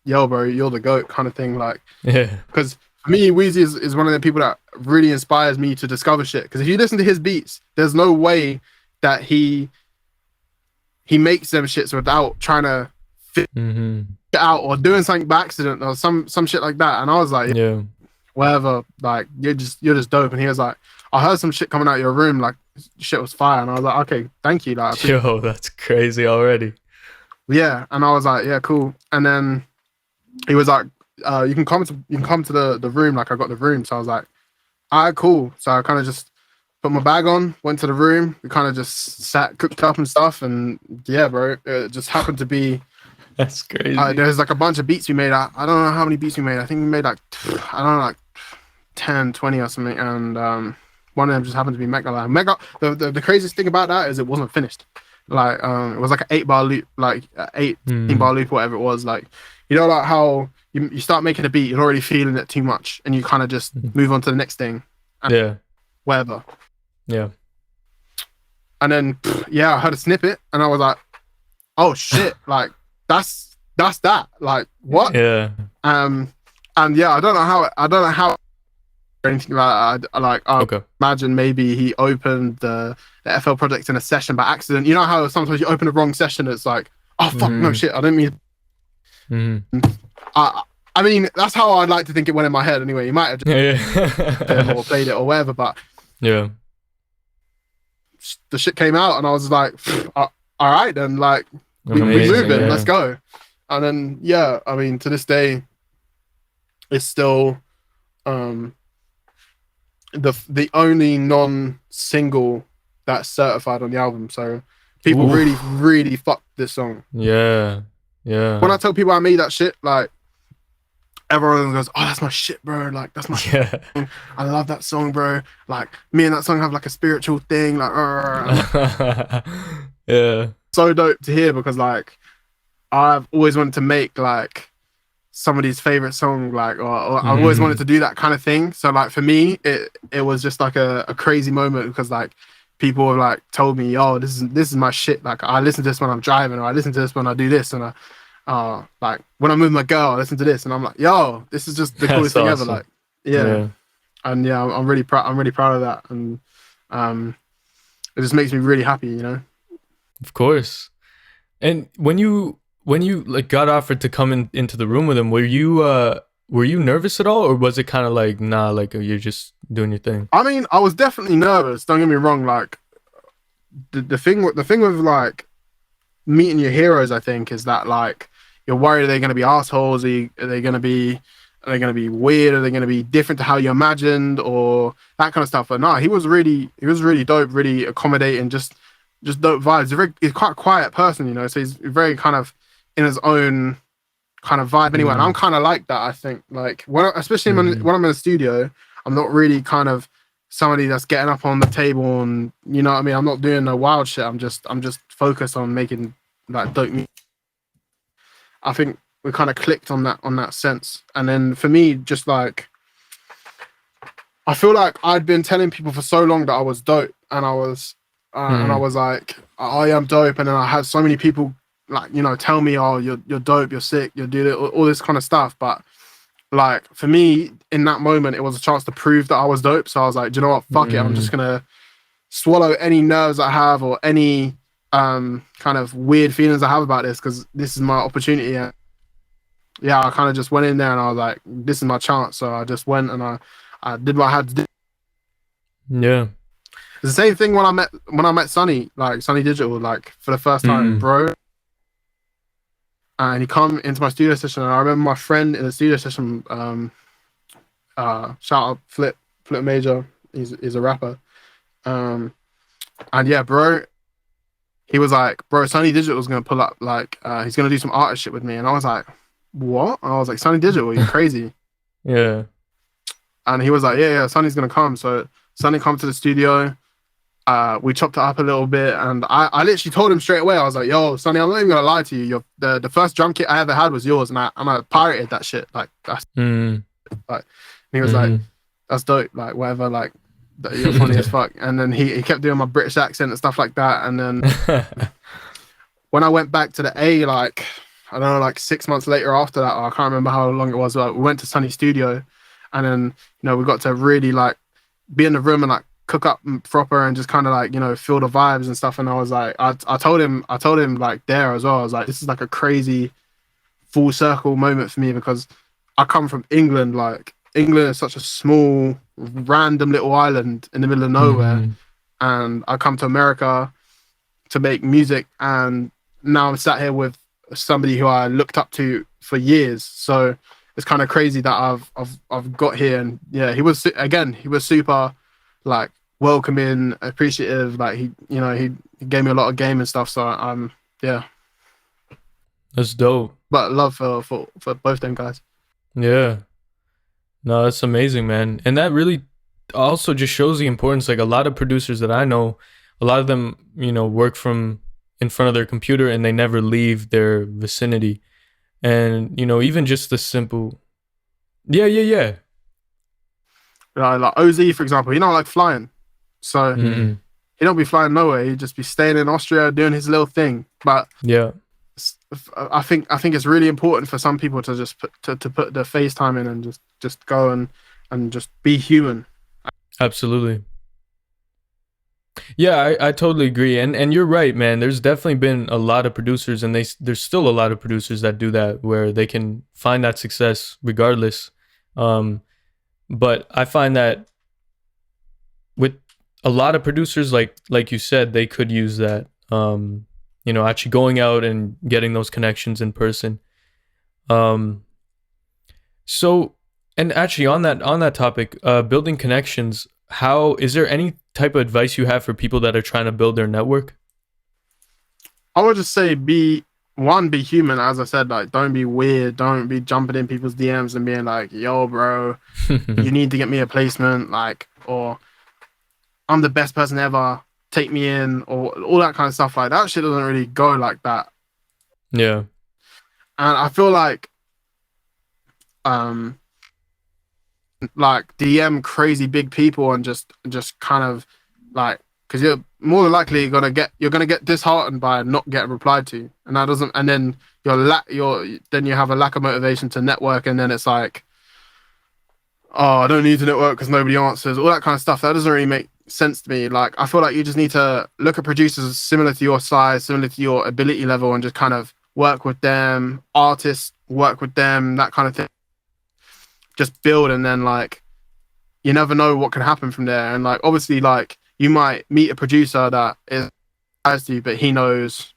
"Yo, bro, you're the GOAT," kind of thing. Like, because for me, Wheezy is one of the people that really inspires me to discover shit. Because if you listen to his beats, there's no way that he makes them shits without trying to fit it out or doing something by accident or some shit like that. And I was like, whatever, like you're just dope. And he was like, I heard some shit coming out of your room, like shit was fire. And I was like, okay, thank you. Like, yo, that's crazy already. Yeah, and I was like, yeah, cool. And then he was like, you can come to the room. Like, I got the room, so I was like, all right, cool. So I kind of just put my bag on, went to the room. We kind of just sat, cooked up and stuff. And yeah, bro, it just happened to be. That's crazy. There's like a bunch of beats we made. I don't know how many beats we made. I think we made like, I don't know, like 10, 20 or something. And one of them just happened to be Mega. The craziest thing about that is it wasn't finished. Like, it was like an 8-bar loop, like 18-bar loop, whatever it was. Like, you know, like how you start making a beat, you're already feeling it too much, and you kind of just move on to the next thing. And whatever. Yeah. And then, I heard a snippet, and I was like, oh shit, like that's that. Like, what? Yeah. And yeah, I don't know how or anything like that. I imagine maybe he opened the FL project in a session by accident. You know how sometimes you open the wrong session, it's like, oh fuck, no shit, I didn't mean. I mean, that's how I'd like to think it went in my head anyway. You might have just or played it or whatever, but yeah, the shit came out and I was like, all right then, like we move it, let's go. And then I mean, to this day, it's still the only non-single that's certified on the album. So people really fucked this song. Yeah. When I tell people I made that shit, like everyone goes, "Oh, that's my shit, bro! Like that's my shit. I love that song, bro. Like me and that song have like a spiritual thing, like yeah." So dope to hear because like I've always wanted to make like somebody's favorite song, like or I've always wanted to do that kind of thing. So like for me, it was just like a crazy moment because like people have like told me, "Yo, this is my shit. Like I listen to this when I'm driving, or I listen to this when I do this, and like when I'm with my girl, I listen to this, and I'm like, yo, this is just the coolest thing ever. Like, and I'm really proud. I'm really proud of that, and it just makes me really happy, you know. Of course. And when you like got offered to come into the room with him, were you nervous at all, or was it kind of like, nah, like you're just doing your thing? I mean, I was definitely nervous. Don't get me wrong. Like the thing with like meeting your heroes, I think, is that like you're worried are they going to be assholes? Are they going to be weird? Are they going to be different to how you imagined, or that kind of stuff? But no, he was really dope, really accommodating, just dope vibes. He's quite a quiet person, you know, so he's very kind of in his own kind of vibe anyway. And I'm kind of like that, I think. Like especially when I'm in the studio, I'm not really kind of somebody that's getting up on the table and, you know what I mean? I'm not doing no wild shit. I'm just focused on making like dope music. I think we kind of clicked on that sense. And then for me, just like, I feel like I'd been telling people for so long that I was dope, and I was like, I am dope. And then I had so many people like, you know, tell me, oh, you're dope, you're sick, you're doing all this kind of stuff. But like for me in that moment, it was a chance to prove that I was dope. So I was like, do you know what? Fuck it. I'm just gonna swallow any nerves I have or any kind of weird feelings I have about this, because this is my opportunity. And yeah, I kind of just went in there and I was like, this is my chance. So I just went and I did what I had to do. Yeah. It's the same thing when I met Sonny, like Sonny Digital, like for the first time, bro. and he come into my studio session, and I remember my friend in the studio session, shout out Flip Major, he's a rapper, and yeah, bro, he was like, bro, Sonny Digital's gonna pull up, like, he's gonna do some artist shit with me, and I was like, what? And I was like, Sonny Digital, you're crazy. Yeah. And he was like, yeah, Sonny's gonna come. So Sonny come to the studio. We chopped it up a little bit, and I literally told him straight away. I was like, yo, Sonny, I'm not even gonna lie to you. The first drum kit I ever had was yours, and I pirated that shit. Like, that's like. He was like, that's dope. Like, whatever. Like, you're funny as fuck. And then he kept doing my British accent and stuff like that. And then when I went back to the A, like, I don't know, like 6 months later after that, I can't remember how long it was. But we went to Sonny's studio, and then we got to really like be in the room and like cook up proper and just kind of like feel the vibes and stuff. And I was like, I told him like there as well. I was like, this is like a crazy full circle moment for me, because I come from England. Like, England is such a small random little island in the middle of nowhere, and I come to America to make music, and now I'm sat here with somebody who I looked up to for years. So it's kind of crazy that I've got here. And yeah, he was super like welcoming, appreciative. Like, he gave me a lot of game and stuff. So yeah, that's dope. But love for both them guys. Yeah, no, that's amazing, man. And that really also just shows the importance. Like, a lot of producers that I know, a lot of them work from in front of their computer, and they never leave their vicinity. And even just the simple yeah like OZ, for example, he don't like flying, so he don't be flying nowhere. He'd just be staying in Austria doing his little thing. But yeah, I think it's really important for some people to just put the FaceTime in and just go and just be human. Absolutely. Yeah, I totally agree. And you're right, man. There's definitely been a lot of producers, and there's still a lot of producers that do that, where they can find that success regardless. But I find that with a lot of producers, like you said, they could use that, actually going out and getting those connections in person. So, and actually on that topic, building connections, is there any type of advice you have for people that are trying to build their network? I would just say be human. As I said, like, don't be weird. Don't be jumping in people's DMs and being like, yo, bro, you need to get me a placement, like, or I'm the best person ever, take me in, or all that kind of stuff. Like, that shit doesn't really go like that. Yeah. And I feel like DM crazy big people and just kind of like, because you're more than likely gonna get disheartened by not getting replied to, and that doesn't, and then then you have a lack of motivation to network, and then it's like, oh, I don't need to network because nobody answers, all that kind of stuff. That doesn't really make sense to me. Like, I feel like you just need to look at producers similar to your size, similar to your ability level, and just kind of work with them. Artists, work with them, that kind of thing. Just build, and then like, you never know what can happen from there. And like, obviously, like, you might meet a producer that is as to you, but he knows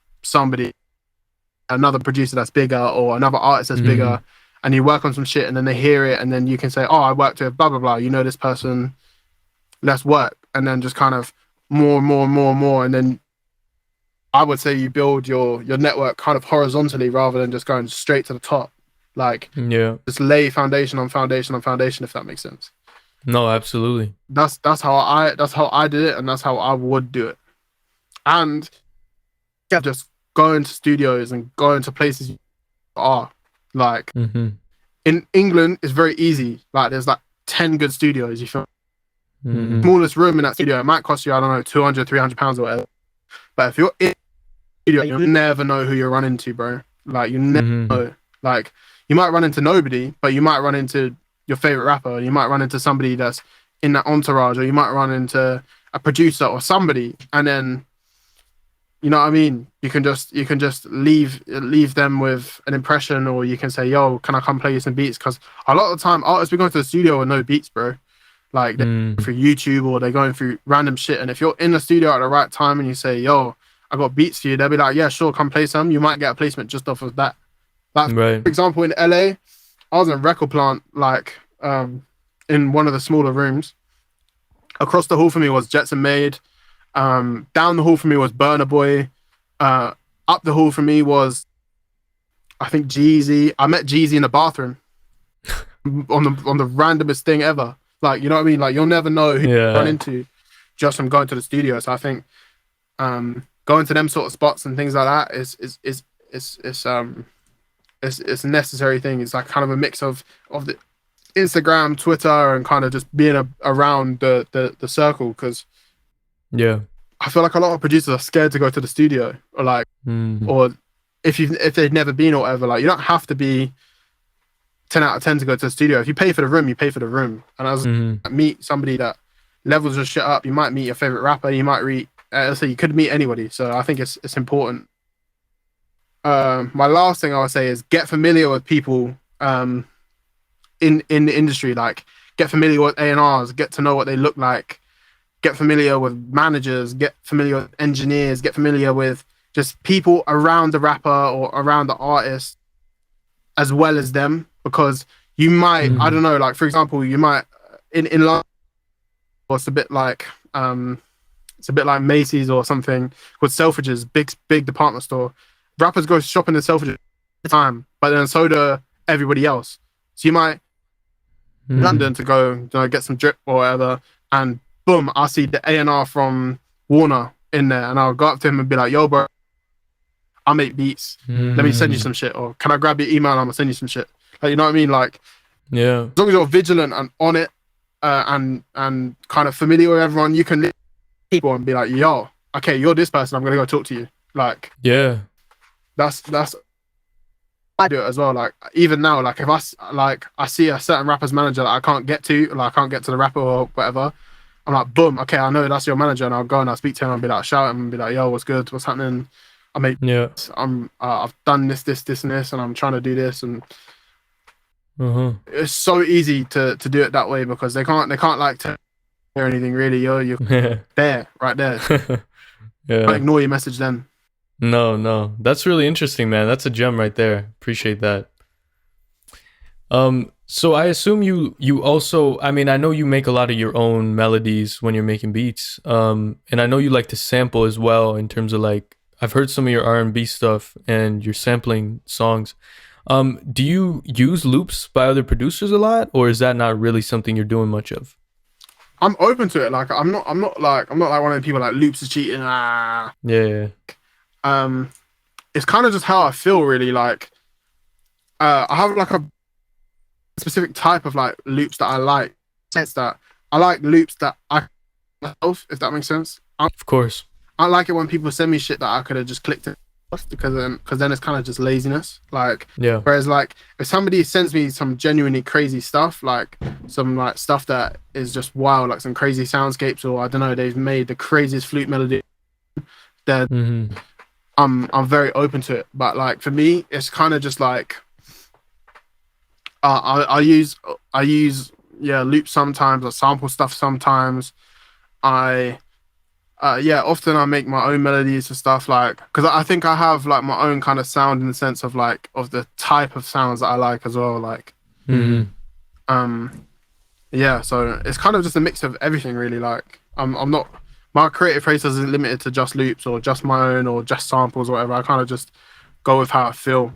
another producer that's bigger, or another artist that's bigger, and you work on some shit, and then they hear it, and then you can say, oh, I worked with blah blah blah, this person, let's work. And then just kind of more, and then I would say you build your network kind of horizontally rather than just going straight to the top. Like, yeah, just lay foundation on foundation on foundation, if that makes sense. No, absolutely. That's how I did it, and that's how I would do it. And just go into studios and go into places you are. Like, in England, it's very easy. Like, there's like 10 good studios, you feel. Smallest room in that studio, it might cost you, I don't know, 200, 300 pounds or whatever. But if you're in a studio, you never know who you're running into, bro. Like, you never know. Like, you might run into nobody, but you might run into your favorite rapper. You might run into somebody that's in that entourage, or you might run into a producer or somebody, and then, you know what I mean? You can just leave them with an impression, or you can say, yo, can I come play you some beats? Because a lot of the time, artists be going to the studio with no beats, bro. Like, they're going through YouTube, or they're going through random shit. And if you're in the studio at the right time and you say, yo, I got beats for you, they'll be like, yeah, sure, come play some. You might get a placement just off of that. Like Right. for example, in LA, I was in a record plant, like in one of the smaller rooms. Across the hall from me was Jetson Maid. Down the hall from me was Burna Boy. Up the hall from me was, I think, Jeezy. I met Jeezy in the bathroom on the randomest thing ever. Like, you know what I mean? Like, you'll never know who you run Yeah. into just from going to the studio. So I think going to them sort of spots and things like that is a necessary thing. It's like kind of a mix of the Instagram, Twitter, and kind of just being around the circle, because Yeah. I feel like a lot of producers are scared to go to the studio, or like, Mm. or if they've never been or whatever. Like, you don't have to be 10 out of 10 to go to the studio. If you pay for the room, you pay for the room. And as meet somebody that levels your shit up, you might meet your favorite rapper. You might so you could meet anybody. So I think it's important. My last thing I would say is get familiar with people in the industry. Like, get familiar with A&Rs, get to know what they look like, get familiar with managers, get familiar with engineers, get familiar with just people around the rapper or around the artist as well as them, because you might, I don't know, like for example, you might in London, it's a bit like Macy's or something, with Selfridges, big department store. Rappers go shopping in Selfridges all the time, but then so do everybody else. So you might London to go, you know, get some drip or whatever, and boom, I see the A&R from Warner in there, and I'll go up to him and be like, yo bro, I make beats, let me send you some shit, or can I grab your email and I'm gonna send you some shit. Like, you know what I mean? Like, Yeah. as long as you're vigilant and on it, and kind of familiar with everyone, you can people and be like, yo, okay, you're this person, I'm gonna go talk to you. Like, Yeah. that's I do it as well. Like, even now, like if I see a certain rapper's manager that I can't get to, like I can't get to the rapper or whatever, I'm like, boom, okay, I know that's your manager, and I'll go and I'll speak to him and be like, shout him and be like, yo, what's good, what's happening? Yeah. I've done this and this, and I'm trying to do this, and Uh-huh. it's so easy to do it that way, because they can't like to hear anything really. You're there, right there. Yeah. Don't ignore your message then. No. That's really interesting, man. That's a gem right there. Appreciate that. So I assume you also, I mean, I know you make a lot of your own melodies when you're making beats. And I know you like to sample as well, in terms of like, I've heard some of your R&B stuff and you're sampling songs. Do you use loops by other producers a lot, or is that not really something you're doing much of? I'm open to it. Like, I'm not like one of the people like loops is cheating. Yeah. It's kind of just how I feel, really. Like, I have like a specific type of like loops that I like. Sense that I like loops that I myself, if that makes sense. Of course. I like it when people send me shit that I could have just clicked it, because then it's kind of just laziness. Like, Yeah. whereas like if somebody sends me some genuinely crazy stuff, like some like stuff that is just wild, like some crazy soundscapes, or I don't know, they've made the craziest flute melody, then I'm very open to it. But like for me, it's kind of just like I use loops sometimes, I sample stuff sometimes. Often I make my own melodies and stuff, like, because I think I have like my own kind of sound in the sense of like of the type of sounds that I like as well. Like, so it's kind of just a mix of everything, really. Like, I'm not, my creative process isn't limited to just loops or just my own or just samples or whatever. I kind of just go with how I feel.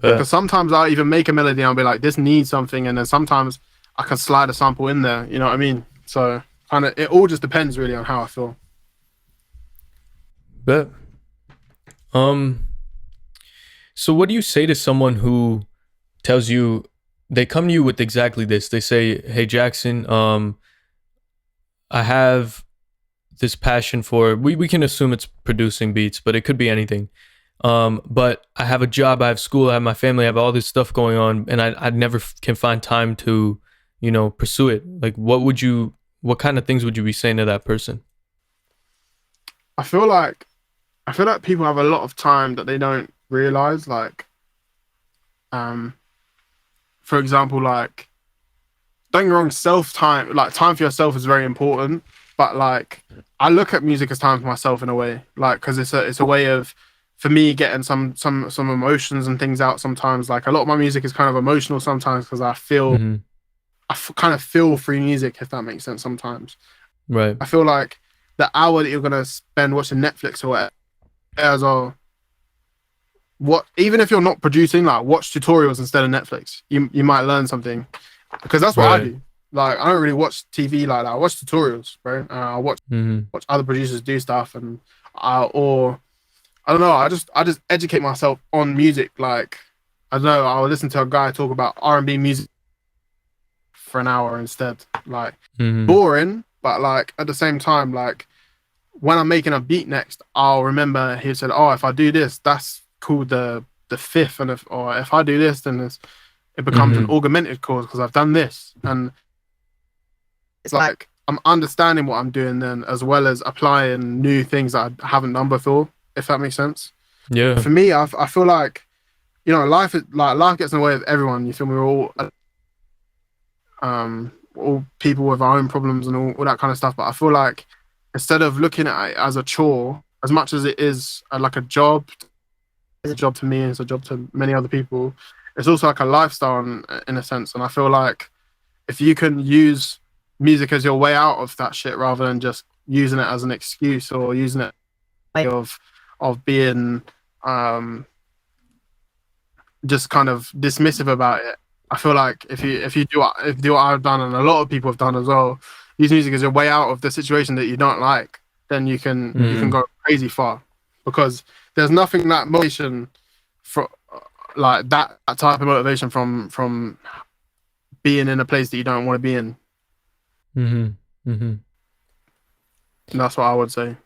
Because sometimes I'll even make a melody and I'll be like, this needs something, and then sometimes I can slide a sample in there. You know what I mean? So kind of, it all just depends really on how I feel. Bet. So what do you say to someone who tells you, they come to you with exactly this? They say, "Hey Jackson, I have this passion for," we can assume it's producing beats, but it could be anything. But I have a job, I have school, I have my family, I have all this stuff going on, and I never can find time to, you know, pursue it. Like, what kind of things would you be saying to that person? I feel like people have a lot of time that they don't realize. Like, for example, like, don't get me wrong, time for yourself is very important. But like, I look at music as time for myself in a way, like, because it's a way of for me getting some emotions and things out sometimes. Like a lot of my music is kind of emotional sometimes because kind of feel through music, if that makes sense sometimes. Right. I feel like the hour that you're gonna spend watching Netflix or whatever, as well, even if you're not producing, like watch tutorials instead of Netflix. You might learn something, because that's what I do. Like I don't really watch TV like that. I watch tutorials, bro. I watch other producers do stuff, and or I don't know. I just educate myself on music. Like I don't know. I'll listen to a guy talk about R&B music for an hour instead. Like boring, but like at the same time, like when I'm making a beat next, I'll remember he said, "Oh, if I do this, that's called the fifth, and if I do this, then it becomes an augmented chord because I've done this." And it's like I'm understanding what I'm doing then, as well as applying new things that I haven't done before, if that makes sense. Yeah. For me, I feel like, you know, life gets in the way of everyone. You feel me? We're all people with our own problems and all that kind of stuff. But I feel like instead of looking at it as a chore, as much as it is like a job, it's a job to me, it's a job to many other people, it's also like a lifestyle in a sense. And I feel like if you can use music as your way out of that shit rather than just using it as an excuse or using it of being just kind of dismissive about it, I feel like if you do what I've done and a lot of people have done as well, use music as your way out of the situation that you don't like, then you can go crazy far, because there's nothing like motivation for like that type of motivation from being in a place that you don't want to be in. And that's what I would say.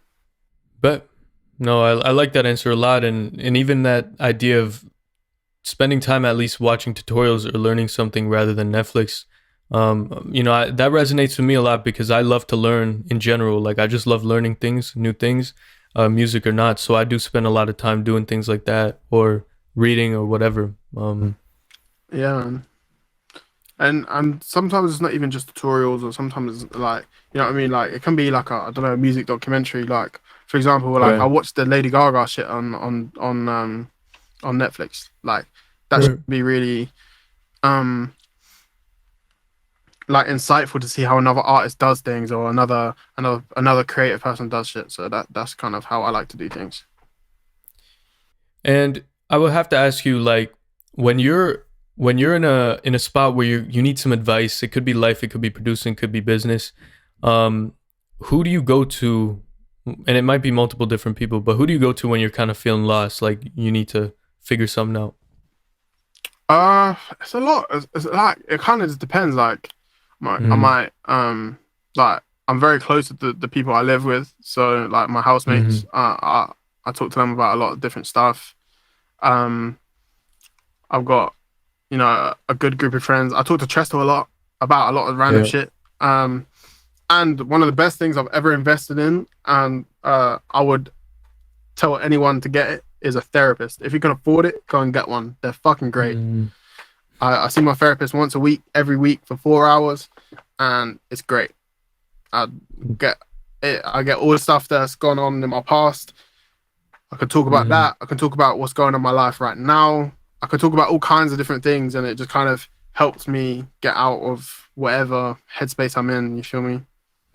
But no, I like that answer a lot, and even that idea of spending time at least watching tutorials or learning something rather than Netflix. You know, that resonates with me a lot because I love to learn in general. Like I just love learning things, new things, music or not. So I do spend a lot of time doing things like that or reading or whatever. Yeah. And sometimes it's not even just tutorials, or sometimes it's like, you know what I mean? Like it can be like a music documentary. Like for example, like I watched the Lady Gaga shit on Netflix. Like that should be really like insightful to see how another artist does things, or another creative person does shit. So that's kind of how I like to do things. And I would have to ask you, like, when you're in a spot where you need some advice, it could be life, it could be producing, it could be business. Who do you go to? And it might be multiple different people, but who do you go to when you're kind of feeling lost, like you need to figure something out? It's a lot. It's like it kind of just depends. Like I might like I'm very close to the people I live with, so like my housemates. I talk to them about a lot of different stuff. I've got, you know, a good group of friends. I talk to Tresto a lot about a lot of random shit. And one of the best things I've ever invested in, and I would tell anyone to get it, is a therapist. If you can afford it, go and get one. They're fucking great. I see my therapist once a week, every week for 4 hours, and it's great. I get all the stuff that's gone on in my past. I can talk about that. I can talk about what's going on in my life right now. I can talk about all kinds of different things, and it just kind of helps me get out of whatever headspace I'm in. You feel me?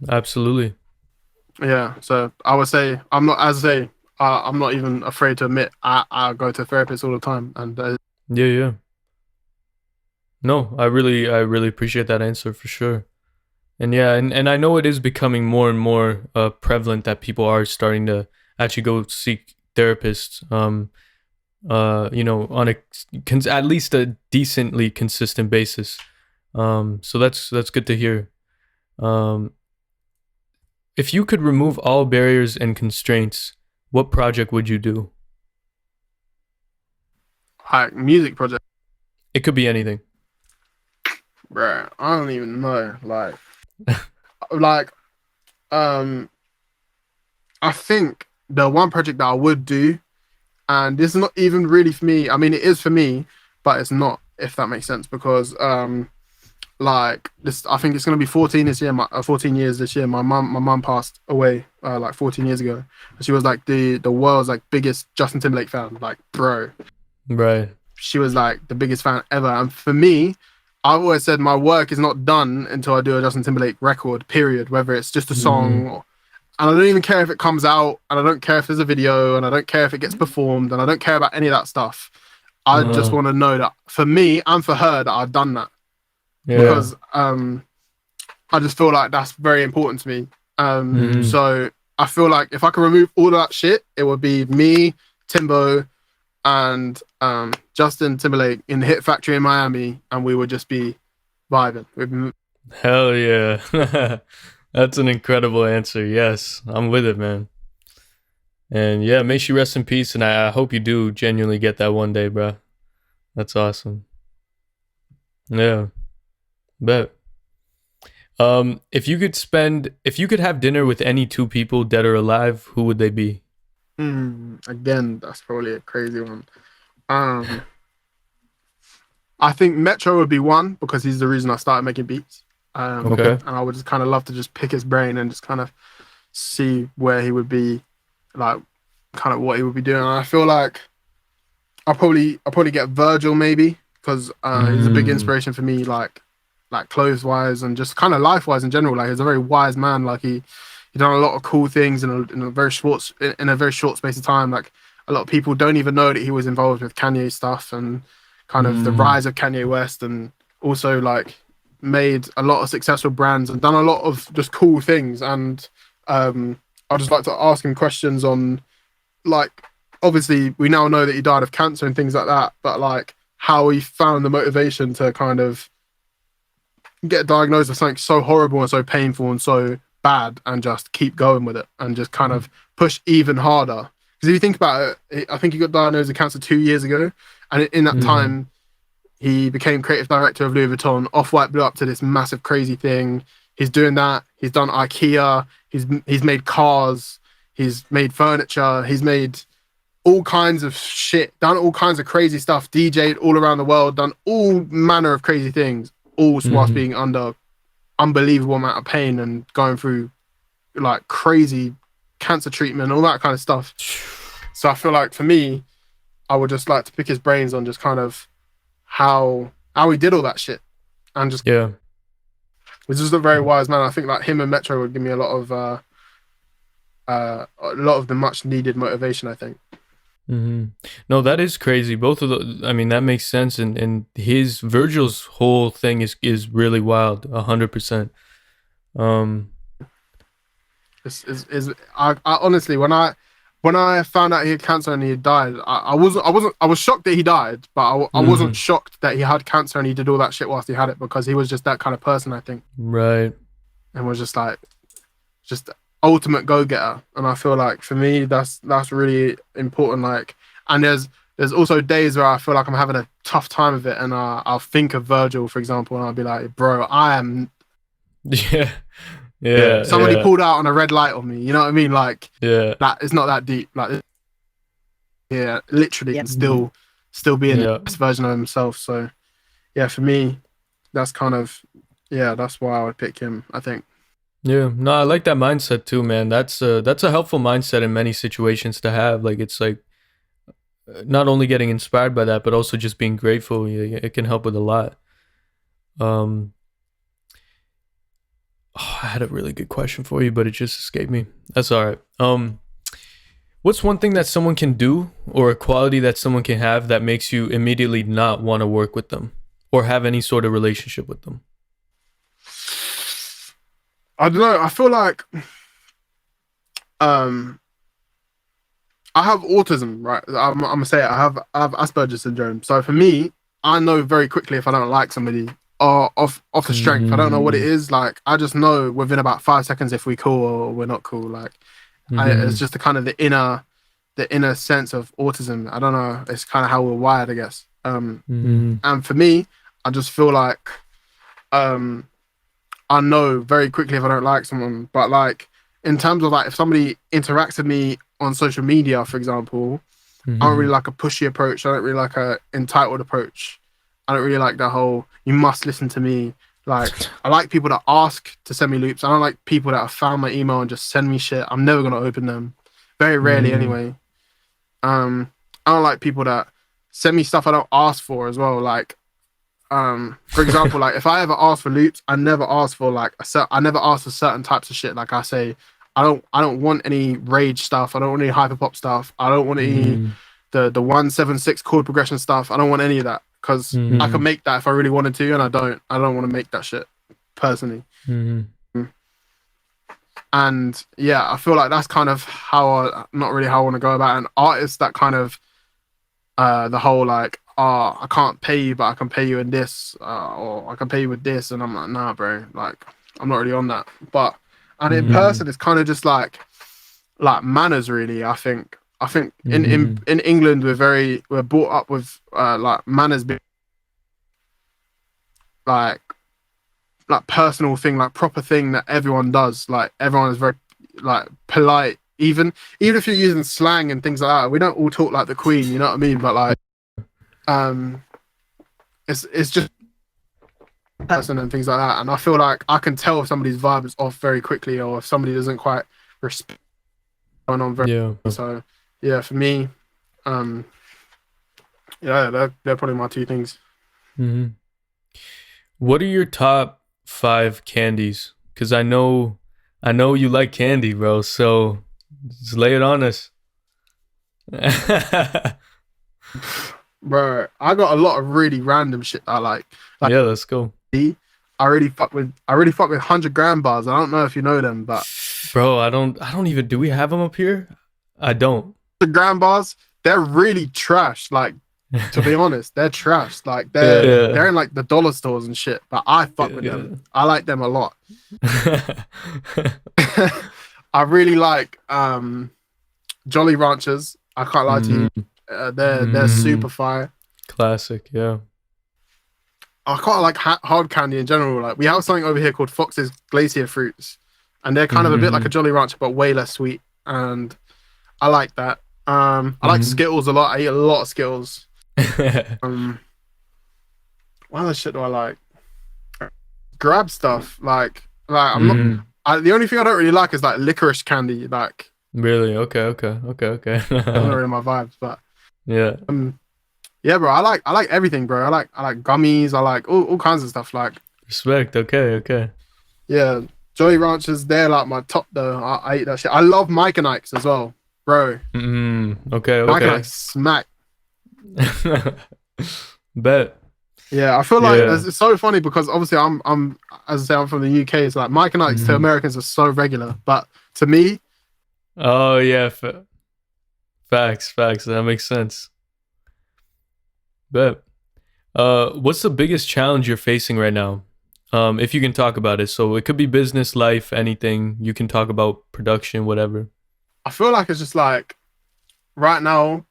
Absolutely. Yeah. So I would say I'm not even afraid to admit I go to a therapist all the time, and yeah. No, I really appreciate that answer for sure. And yeah, and I know it is becoming more and more prevalent that people are starting to actually go seek therapists. You know, on at least a decently consistent basis. So that's good to hear. If you could remove all barriers and constraints, what project would you do? Like music project. It could be anything. Bruh, I don't even know. Like, I think the one project that I would do, and this is not even really for me. I mean, it is for me, but it's not, if that makes sense, because like this. I think it's gonna be 14 this year. 14 years this year. My mum passed away like 14 years ago. She was like the world's like biggest Justin Timberlake fan. Like, bro, Right. she was like the biggest fan ever. And for me, I've always said my work is not done until I do a Justin Timberlake record. Period. Whether it's just a song, and I don't even care if it comes out, and I don't care if there's a video, and I don't care if it gets performed, and I don't care about any of that stuff. I just want to know that for me and for her that I've done that. Yeah. Because I just feel like that's very important to me. So I feel like if I can remove all of that shit, it would be me, Timbo, and Justin Timberlake in the Hit Factory in Miami, and we would just be vibing. Hell yeah. That's an incredible answer. Yes, I'm with it, man. And yeah, may she rest in peace, and I hope you do genuinely get that one day, bro. That's awesome. Yeah. Bet. If you could have dinner with any two people, dead or alive, who would they be? Again, that's probably a crazy one. I think Metro would be one because he's the reason I started making beats. Okay. And I would just kind of love to just pick his brain and just kind of see where he would be, like, kind of what he would be doing. And I feel like I'll probably get Virgil maybe because he's a big inspiration for me, like clothes wise and just kind of life wise in general. Like, he's a very wise man. Like he done a lot of cool things in a very short space of time. Like, a lot of people don't even know that he was involved with Kanye stuff and kind of the rise of Kanye West, and also like made a lot of successful brands and done a lot of just cool things. And I'd just like to ask him questions on, like, obviously we now know that he died of cancer and things like that, but like how he found the motivation to kind of get diagnosed with something so horrible and so painful and so bad and just keep going with it and just kind of push even harder. Because if you think about it, I think he got diagnosed with cancer 2 years ago, and in that time he became creative director of Louis Vuitton. Off-White blew up to this massive crazy thing. He's doing that. He's done IKEA. He's made cars. He's made furniture. He's made all kinds of shit, done all kinds of crazy stuff, DJ'd all around the world, done all manner of crazy things, all whilst being under unbelievable amount of pain and going through like crazy cancer treatment, all that kind of stuff. So I feel like for me, I would just like to pick his brains on just kind of how he did all that shit, and just he's just a very wise man. I think like him and Metro would give me a lot of the much needed motivation, I think. No, that is crazy. Both of the, I mean, that makes sense. And his Virgil's whole thing is really wild. 100%. I honestly, when I found out he had cancer and he had died, I was shocked that he died, but I wasn't shocked that he had cancer and he did all that shit whilst he had it, because he was just that kind of person, I think. Right. And was just like, just ultimate go-getter. And I feel like for me, that's really important. Like, and there's also days where I feel like I'm having a tough time of it, and I'll think of Virgil, for example, and I'll be like, bro, I am. Yeah. Somebody pulled out on a red light on me. You know what I mean? Like, that it's not that deep. Like, literally, and still being the best version of himself. So, yeah, for me, that's kind of, that's why I would pick him, I think. Yeah, no, I like that mindset too, man. That's a helpful mindset in many situations to have. Like, it's like not only getting inspired by that, but also just being grateful. It can help with a lot. I had a really good question for you, but it just escaped me. That's all right. What's one thing that someone can do, or a quality that someone can have, that makes you immediately not want to work with them or have any sort of relationship with them? I don't know. I feel like I have autism, right? I'm gonna say it. I have Asperger's syndrome. So for me, I know very quickly if I don't like somebody, or off the strength. I don't know what it is. Like, I just know within about 5 seconds if we're cool or we're not cool. Like, it's just the kind of the inner sense of autism. I don't know. It's kind of how we're wired, I guess. And for me, I just feel like I know very quickly if I don't like someone. But like, in terms of like, if somebody interacts with me on social media, for example, I don't really like a pushy approach. I don't really like a entitled approach. I don't really like the whole, you must listen to me. Like, I like people that ask to send me loops. I don't like people that have found my email and just send me shit. I'm never gonna open them. Very rarely, anyway. I don't like people that send me stuff I don't ask for as well. Like, for example, like if I ever ask for loops, I never ask for like I never ask for certain types of shit. Like I say, I don't want any rage stuff. I don't want any hyperpop stuff. I don't want any the 176 chord progression stuff. I don't want any of that because I could make that if I really wanted to, and I don't want to make that shit personally. And yeah, I feel like that's kind of not really how I want to go about it. And artists that kind of the whole like, oh, I can't pay you, but I can pay you in this, or I can pay you with this, and I'm like, nah, bro, like I'm not really on that. But and in person, it's kind of just like manners, really. I think in England we're brought up with like manners being like personal thing, like proper thing that everyone does. Like everyone is very like polite, even if you're using slang and things like that. We don't all talk like the Queen, you know what I mean? But like it's just person and things like that. And I feel like I can tell if somebody's vibe is off very quickly, or if somebody doesn't quite respect going on very So yeah, for me, yeah, they're probably my two things. What are your top 5 candies? Because I know you like candy, bro, so just lay it on us. Bro, I got a lot of really random shit I like. Yeah, let's go. I really fuck with 100-gram bars. I don't know if you know them, but bro, I don't even, do we have them up here? I don't. 100-gram bars, they're really trash. Like, to be honest, they're trash. Like they're in like the dollar stores and shit. But I fuck with them. I like them a lot. I really like Jolly Ranchers. I can't lie to you. They're super fire. Classic, yeah. I quite like hard candy in general. Like we have something over here called Fox's Glacier Fruits, and they're kind of a bit like a Jolly Rancher but way less sweet. And I like that. I like Skittles a lot. I eat a lot of Skittles. What other shit do I like? Grab stuff. Like I'm not. The only thing I don't really like is like licorice candy. Like really? Okay. That's not really my vibes, but yeah. Yeah, bro. I like everything, bro. I like gummies. I like all kinds of stuff. Like respect. Okay. Yeah, Jolly Ranchers. They're like my top though. I eat that shit. I love Mike and Ike's as well, bro. Okay. Mike and Ike's smack. Bet. Yeah, I feel like it's so funny because obviously I'm as I say, I'm from the UK. It's like Mike and Ike's to Americans are so regular, but to me, oh yeah, facts. That makes sense. Bet. What's the biggest challenge you're facing right now? If you can talk about it. So it could be business, life, anything. You can talk about production, whatever. I feel like it's just like right now,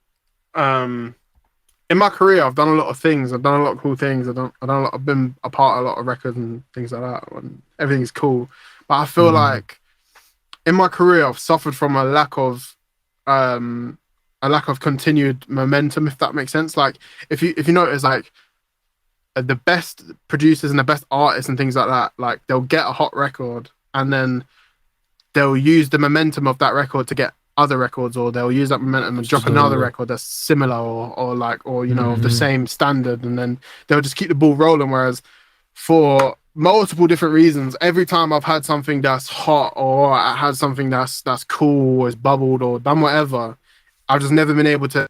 in my career, I've done a lot of things. I've done a lot of cool things. I've been a part of a lot of records and things like that, and everything's cool. But I feel like in my career, I've suffered from a lack of continued momentum, if that makes sense. Like if you notice, like the best producers and the best artists and things like that, like they'll get a hot record and then they'll use the momentum of that record to get other records, or they'll use that momentum and drop another record that's similar or you know of the same standard, and then they'll just keep the ball rolling. Whereas for multiple different reasons, every time I've had something that's hot or I had something that's cool or is bubbled or done whatever, I've just never been able to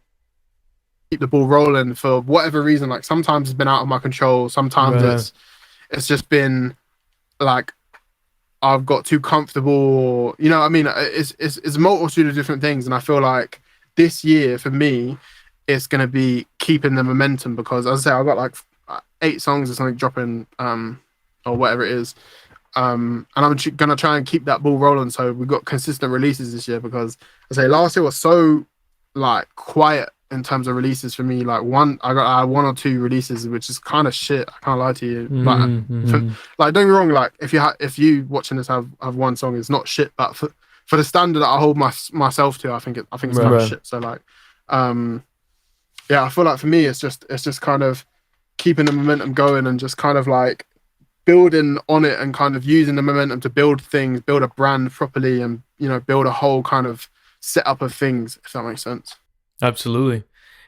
keep the ball rolling for whatever reason. Like sometimes it's been out of my control. Sometimes it's just been like I've got too comfortable, or, you know what I mean? It's a multitude of different things. And I feel like this year for me, it's going to be keeping the momentum because, as I say, I've got like 8 songs or something dropping or whatever it is. And I'm going to try and keep that ball rolling. So we've got consistent releases this year because, as I say, last year was so like quiet in terms of releases for me. Like I had 1 or 2 releases, which is kind of shit. I can't lie to you. Like don't get me wrong. Like if you watching this have 1 song, it's not shit. But for the standard that I hold myself to, I think it's kind of shit. So like, yeah, I feel like for me, it's just kind of keeping the momentum going and just kind of like building on it and kind of using the momentum to build things, build a brand properly, and build a whole kind of setup of things, if that makes sense. Absolutely.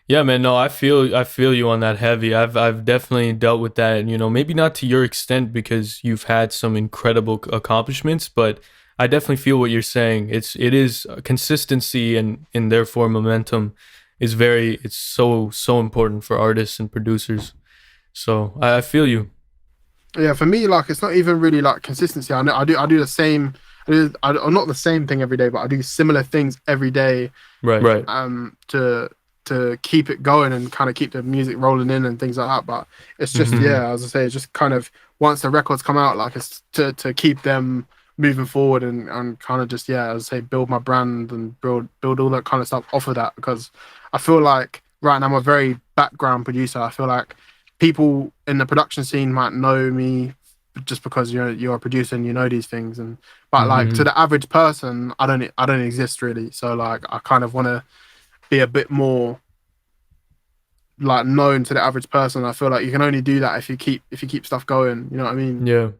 Yeah, man. No, I feel you on that heavy. I've definitely dealt with that, and maybe not to your extent because you've had some incredible accomplishments, but I definitely feel what you're saying. It is consistency and therefore momentum is it's so important for artists and producers. So I feel you. Yeah, for me, like it's not even really like consistency. I know I do the same. I'm not the same thing every day, but I do similar things every day. Right. To keep it going and kind of keep the music rolling in and things like that. But it's just as I say, it's just kind of once the records come out, like it's to keep them moving forward and kind of just as I say, build my brand and build all that kind of stuff off of that, because I feel like right now I'm a very background producer. I feel like people in the production scene might know me just because you're a producer and you know these things, but like to the average person, I don't exist really. So like I kind of want to be a bit more like known to the average person. I feel like you can only do that if you keep stuff going. You know what I mean? Yeah.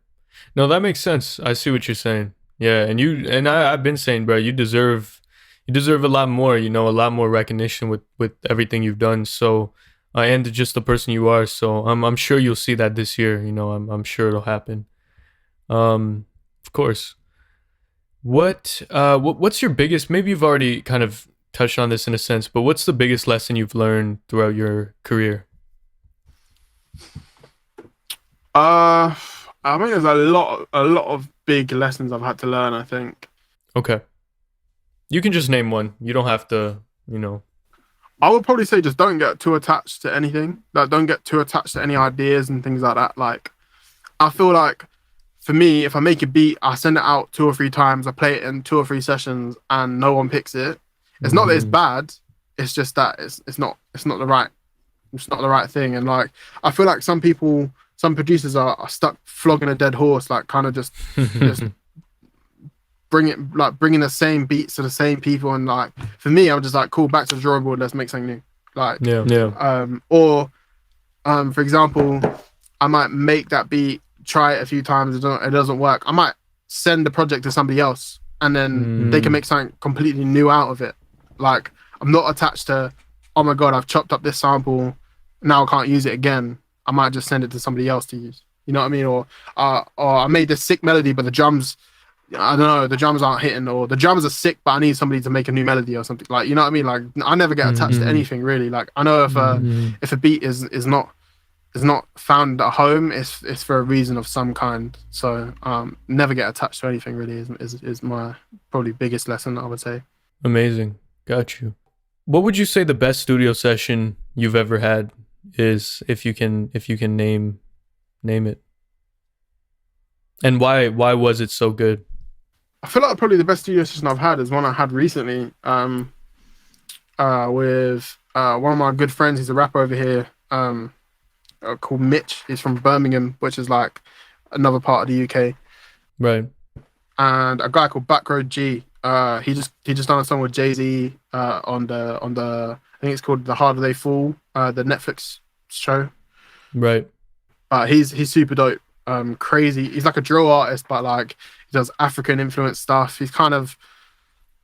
No, that makes sense. I see what you're saying. Yeah, and I've been saying, bro, you deserve a lot more. A lot more recognition with everything you've done. So, and just the person you are. So I'm sure you'll see that this year. I'm sure it'll happen. Of course. What's your biggest? Maybe you've already kind of touched on this in a sense, but what's the biggest lesson you've learned throughout your career? I think there's a lot of big lessons I've had to learn, I think. Okay. You can just name one. You don't have to, I would probably say just don't get too attached to anything. Like don't get too attached to any ideas and things like that. Like I feel like for me, if I make a beat, I send it out 2 or 3 times, I play it in 2 or 3 sessions and no one picks it. It's not that it's bad. It's just that it's not the right thing. And like I feel like some producers are stuck flogging a dead horse, like kind of just bringing the same beats to the same people. And like for me, I'm just like, cool, back to the drawing board. Let's make something new. Like for example, I might make that beat, try it a few times, it doesn't work. I might send the project to somebody else, and then they can make something completely new out of it. Like I'm not attached to, oh my god, I've chopped up this sample, now I can't use it again. I might just send it to somebody else to use. You know what I mean? Or I made this sick melody, but the drums, I don't know, the drums aren't hitting, or the drums are sick, but I need somebody to make a new melody or something. Like, you know what I mean? Like I never get attached to anything really. Like I know if a beat is not found at home, it's for a reason of some kind. So never get attached to anything really is my probably biggest lesson, I would say. Amazing. Got you. What would you say the best studio session you've ever had is, if you can name it? And why was it so good? I feel like probably the best studio session I've had is one I had recently with one of my good friends. He's a rapper over here called Mitch. He's from Birmingham, which is like another part of the UK. Right. And a guy called BackRoad G. He just done a song with Jay-Z on the I think it's called The Harder They Fall, the Netflix show. Right. He's super dope. Crazy. He's like a drill artist, but like he does African influence stuff. He's kind of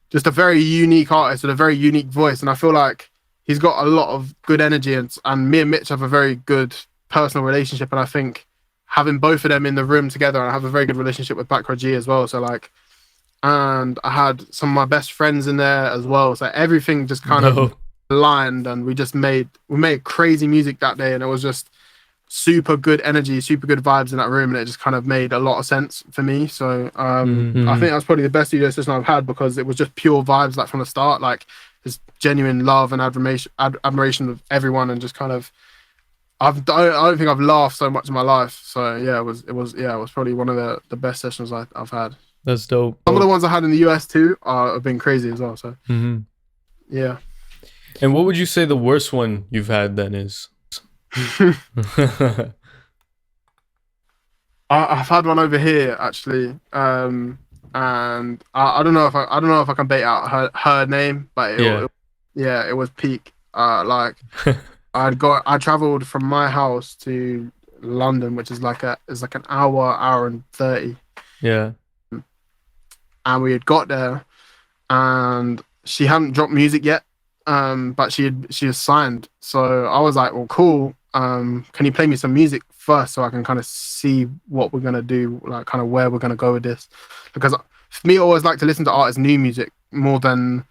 just a very unique artist with a very unique voice, and I feel like he's got a lot of good energy, and me and Mitch have a very good personal relationship, and I think having both of them in the room together, and I have a very good relationship with BackRoad G as well. So like, and I had some of my best friends in there as well. So everything just kind of aligned, and we made crazy music that day, and it was just super good energy, super good vibes in that room, and it just kind of made a lot of sense for me. So I think that's probably the best studio session I've had, because it was just pure vibes, like from the start, like just genuine love and admiration of everyone, and just kind of I don't think I've laughed so much in my life. So yeah, it was probably one of the best sessions I've had. That's dope. Some of the ones I had in the US too have been crazy as well. So yeah. And what would you say the worst one you've had then is? I've had one over here actually, and I don't know if I can bait out her name, but it was peak. Like I traveled from my house to London, which is like an hour and 30. Yeah. And we had got there, and she hadn't dropped music yet, but she was signed. So I was like, well, cool. Can you play me some music first so I can kind of see what we're gonna do, like kind of where we're gonna go with this? Because for me, I always like to listen to artists' new music more than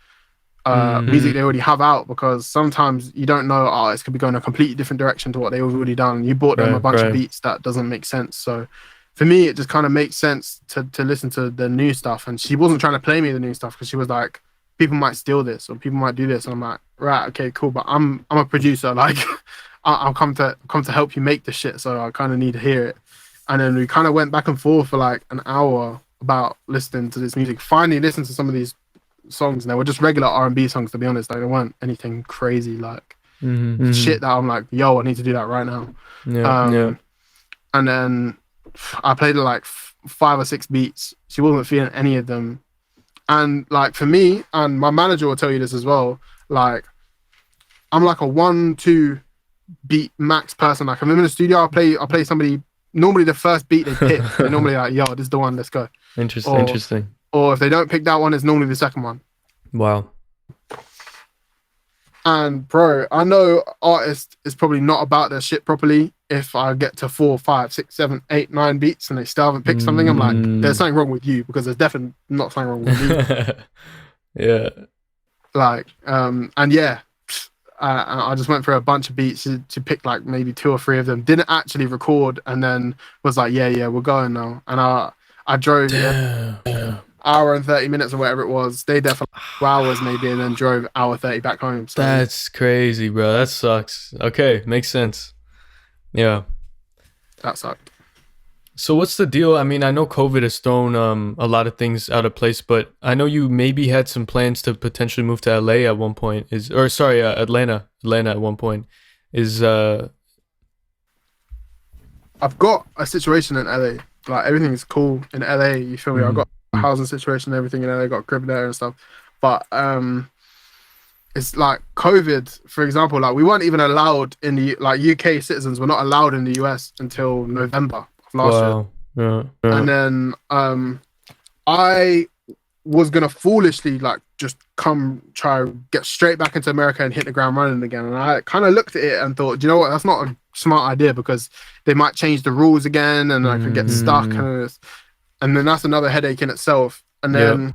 music they already have out, because sometimes you don't know, artists could be going a completely different direction to what they've already done. You bought them a bunch of beats that doesn't make sense. So for me, it just kind of makes sense to listen to the new stuff. And she wasn't trying to play me the new stuff because she was like, people might steal this or people might do this. And I'm like, right, okay, cool. But I'm a producer. Like, I'll come to help you make the shit. So I kind of need to hear it. And then we kind of went back and forth for like an hour about listening to this music. Finally listened to some of these songs, and they were just regular R&B songs, to be honest. Like, they weren't anything crazy, like shit that I'm like, yo, I need to do that right now. And then I played like 5 or 6 beats. She wasn't feeling any of them. And like, for me, and my manager will tell you this as well, like, I'm like a 1-2 beat max person. Like, I'm in the studio, I'll play somebody, normally the first beat they pick, they're normally like, yo, this is the one, let's go. Interesting. Or if they don't pick that one, it's normally the second one. Wow. And bro, I know artists is probably not about their shit properly. If I get to 4, 5, 6, 7, 8, 9 beats and they still haven't picked something, I'm like, there's something wrong with you, because there's definitely not something wrong with me. Yeah. Like, and yeah, I just went through a bunch of beats to pick like maybe 2 or 3 of them. Didn't actually record, and then was like, yeah, we're going now. And I drove hour and 30 minutes or whatever it was. Stayed there for like 2 hours maybe, and then drove hour 30 back home. So that's crazy, bro. That sucks. Okay, makes sense. Yeah. That sucked. So what's the deal? I mean, I know COVID has thrown a lot of things out of place, but I know you maybe had some plans to potentially move to LA at one point. Atlanta at one point. I've got a situation in LA. Like, everything's cool in LA. You feel me? I've got a housing situation and everything in LA. Got a crib there and stuff. But it's like COVID, for example. Like, we weren't even allowed in the UK citizens were not allowed in the US until November of last year. Yeah. And then I was gonna foolishly like just try get straight back into America and hit the ground running again. And I kind of looked at it and thought, do you know what? That's not a smart idea, because they might change the rules again, and I could get stuck, and then that's another headache in itself. And then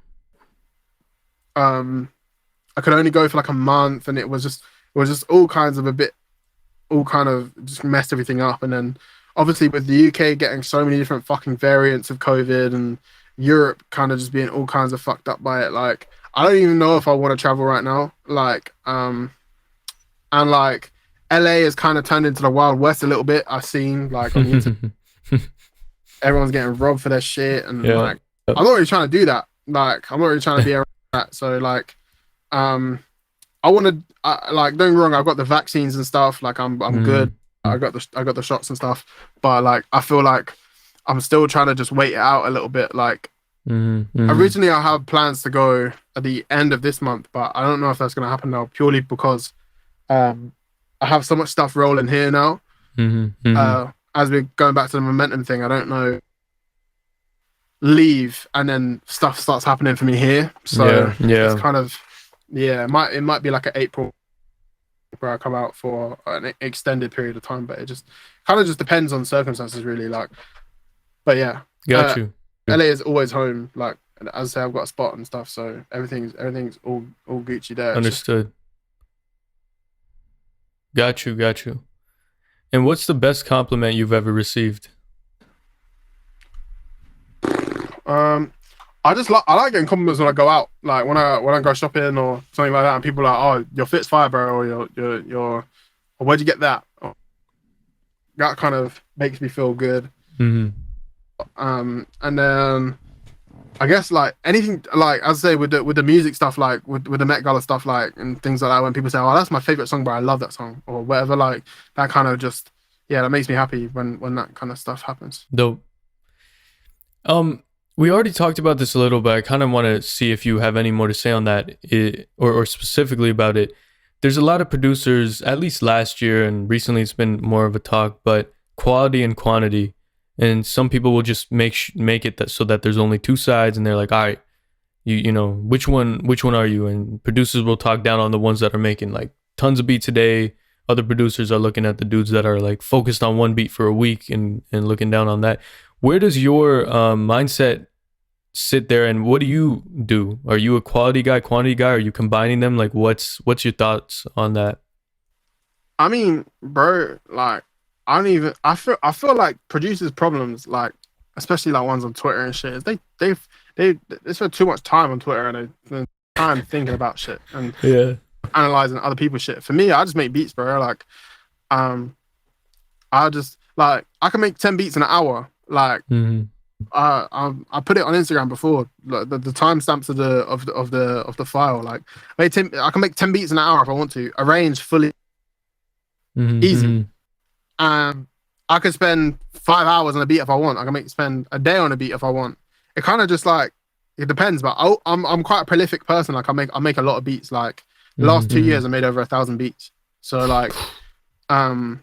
I could only go for like a month, and it was just all kinds of just messed everything up. And then obviously with the UK getting so many different fucking variants of COVID, and Europe kind of just being all kinds of fucked up by it, like, I don't even know if I want to travel right now. Like, and like, LA has kind of turned into the Wild West a little bit. I've seen like on the internet, everyone's getting robbed for their shit, and like, I'm not really trying to do that. Like, I'm not really trying to be around that. So like, I want to like, don't get me wrong, I've got the vaccines and stuff. Like, I'm good. I got the shots and stuff. But like, I feel like I'm still trying to just wait it out a little bit. Like, originally I have plans to go at the end of this month, but I don't know if that's going to happen now, purely because I have so much stuff rolling here now. As we're going back to the momentum thing, I don't know, leave and then stuff starts happening for me here. So it's kind of, it might be like an April where I come out for an extended period of time, but it just kind of just depends on circumstances, really. Like, but yeah, got you. LA is always home. Like, as I say, I've got a spot and stuff, so everything's all Gucci there. Understood. Got you. And what's the best compliment you've ever received? I like getting compliments when I go out, like when I go shopping or something like that, and people are like, "Oh, your fit's fire, bro," or your or where'd you get that? That kind of makes me feel good. And then I guess like anything, like as I say, with the music stuff, like with the Met Gala stuff, like, and things like that, when people say, "Oh, that's my favorite song, but I love that song," or whatever, like that kind of just, that makes me happy when that kind of stuff happens. Dope. We already talked about this a little, but I kind of want to see if you have any more to say on that, or specifically about it. There's a lot of producers, at least last year, and recently it's been more of a talk, but quality and quantity, and some people will just make it that so that there's only two sides, and they're like, all right, you know, which one are you? And producers will talk down on the ones that are making like tons of beats a day. Other producers are looking at the dudes that are like focused on one beat for a week and looking down on that. Where does your mindset sit there, and what do you do? Are you a quality guy, quantity guy? Are you combining them? Like, what's your thoughts on that? I mean, bro, like I don't even. I feel like producers' problems, like especially like ones on Twitter and shit, is they spend too much time on Twitter and they time thinking about shit and Yeah. analyzing other people's shit. For me, I just make beats, bro. Like, I just like I can make 10 beats in an hour. Like, I put it on Instagram before. Like, the timestamps of the file. Like, I can make 10 beats in an hour if I want to. Arrange fully, easy. I could spend 5 hours on a beat if I want. I can spend a day on a beat if I want. It kind of just like it depends. But I'm quite a prolific person. Like I make a lot of beats. Like the last 2 years, I made over 1,000 beats. So like, I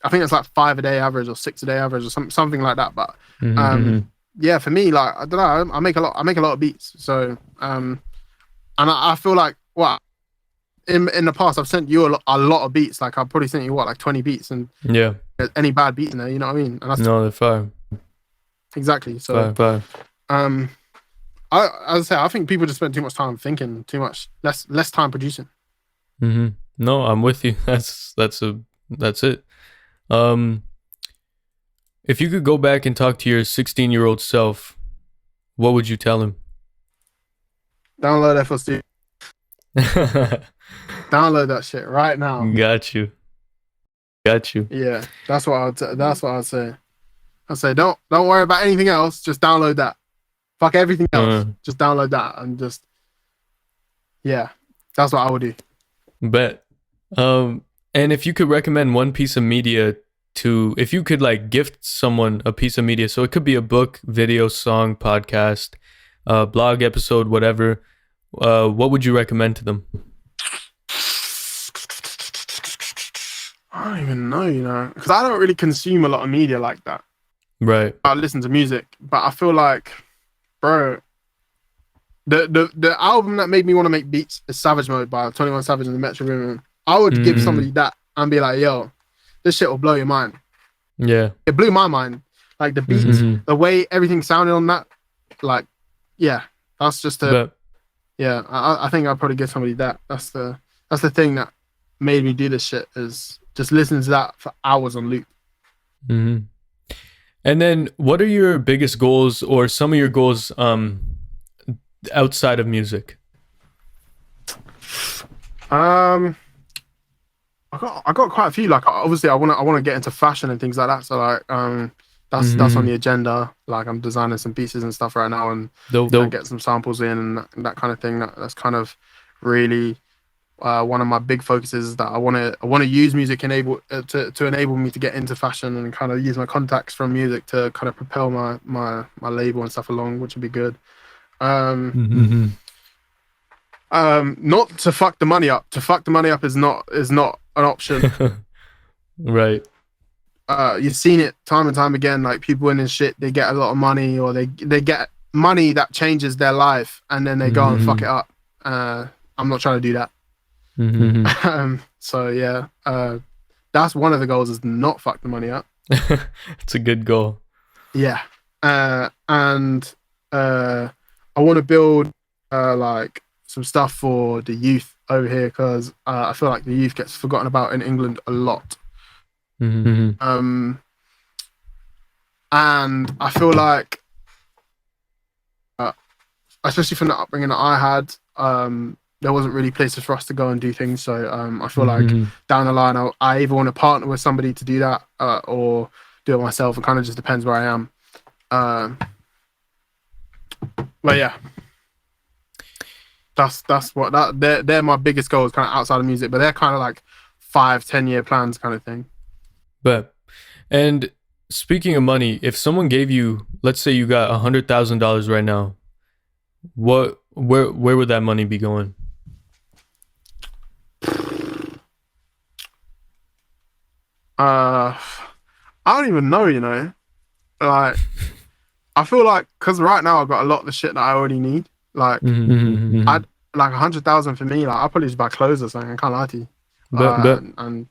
think it's like 5 a day average or 6 a day average or something like that. But yeah, for me, like I don't know, I make a lot of beats. So and I feel like in the past I've sent you a lot of beats. Like I've probably sent you like 20 beats, and yeah, any bad beat in there, you know what I mean? And that's no, they're fire. Exactly. So fire. as I say, I think people just spend too much time thinking, less time producing. No, I'm with you. That's it. If you could go back and talk to your 16-year-old self, what would you tell him? Download FSD. Download that shit right now. Got you. Yeah, that's what I'd say. I'd say don't worry about anything else. Just download that. Fuck everything else. Just download that and just that's what I would do. Bet. And if you could recommend one piece of media if you could like gift someone a piece of media, so it could be a book, video, song, podcast, blog episode, whatever, what would you recommend to them? I don't even know, because I don't really consume a lot of media like that. Right. I listen to music, but I feel like, bro, the album that made me want to make beats is Savage Mode by 21 Savage and the Metro Boomin. I would give somebody that and be like, yo, this shit will blow your mind. Yeah. It blew my mind. Like the beats, the way everything sounded on that, like, yeah, that's just I think I'd probably give somebody that. That's the thing that made me do this shit, is just listening to that for hours on loop. And then what are your biggest goals, or some of your goals outside of music? I got quite a few. Like obviously I want to get into fashion and things like that. So like that's on the agenda. Like I'm designing some pieces and stuff right now, and they'll get some samples in and that kind of thing. That's kind of really one of my big focuses, is that I want to use music to enable me to get into fashion and kind of use my contacts from music to kind of propel my label and stuff along, which would be good. Not to fuck the money up. To fuck the money up is not an option. Right. You've seen it time and time again. Like people in this shit, they get a lot of money, or they get money that changes their life, and then they go and fuck it up. I'm not trying to do that. So yeah, that's one of the goals, is not fuck the money up. It's a good goal. Yeah. And I want to build like some stuff for the youth over here, because I feel like the youth gets forgotten about in England a lot. And I feel like especially from the upbringing that I had, there wasn't really places for us to go and do things. So I feel like down the line, I either want to partner with somebody to do that, or do it myself. It kind of just depends where I am. But yeah, that's what they're my biggest goals, kind of outside of music. But they're kind of like 5-10 year plans, kind of thing. But and speaking of money, if someone gave you, let's say you got $100,000 right now, where would that money be going? I don't even know, you know. Like, I feel like because right now I've got a lot of the shit that I already need. Like, I'd like 100,000 for me. Like, I'll probably just buy clothes or something. I can't lie to you. Bet. And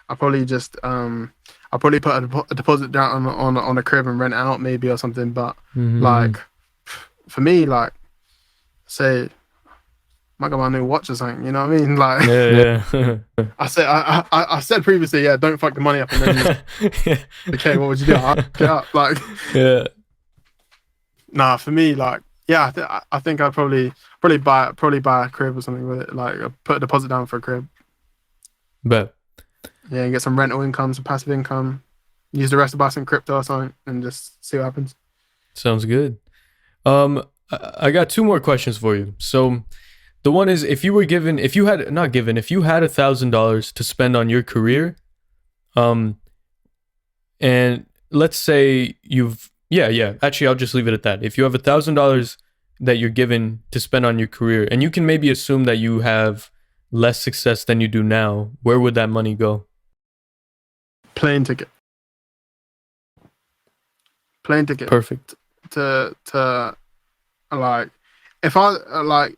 I probably just I'll probably put a deposit down on a crib and rent it out maybe or something. But like for me, like say I got my new watch or something. You know what I mean? Like Yeah. I said previously, yeah, don't fuck the money up and then okay, what would you do? I'll fuck it up. Like Yeah. nah, for me, like yeah, I think I'd probably buy a crib or something with it. Like put a deposit down for a crib. Bet. Yeah, and get some rental income, some passive income. Use the rest to buy some crypto or something, and just see what happens. Sounds good. I got two more questions for you. So the one is, if you had $1,000 to spend on your career, and let's say actually, I'll just leave it at that. If you have $1,000 that you're given to spend on your career, and you can maybe assume that you have less success than you do now, where would that money go? Plane ticket. Perfect. To like, if I like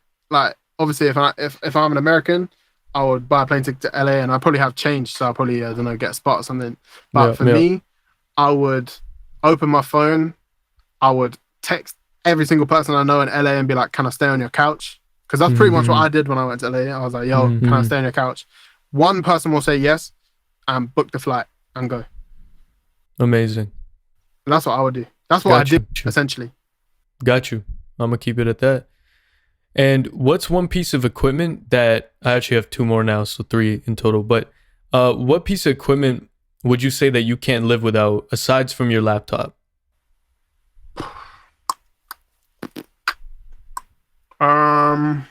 obviously if I'm an American, I would buy a plane ticket to LA, and I probably have change, so I'll probably I don't know, get a spot or something. But for me, I would open my phone, I would text every single person I know in LA and be like, "Can I stay on your couch?" Because that's pretty much what I did when I went to LA. I was like, "Yo, can I stay on your couch?" One person will say yes, and book the flight and go. Amazing. And that's what I would do. That's what I did essentially. Got you. I'm gonna keep it at that. And what's one piece of equipment that I actually have two more now, so three in total. But what piece of equipment would you say that you can't live without, aside from your laptop? I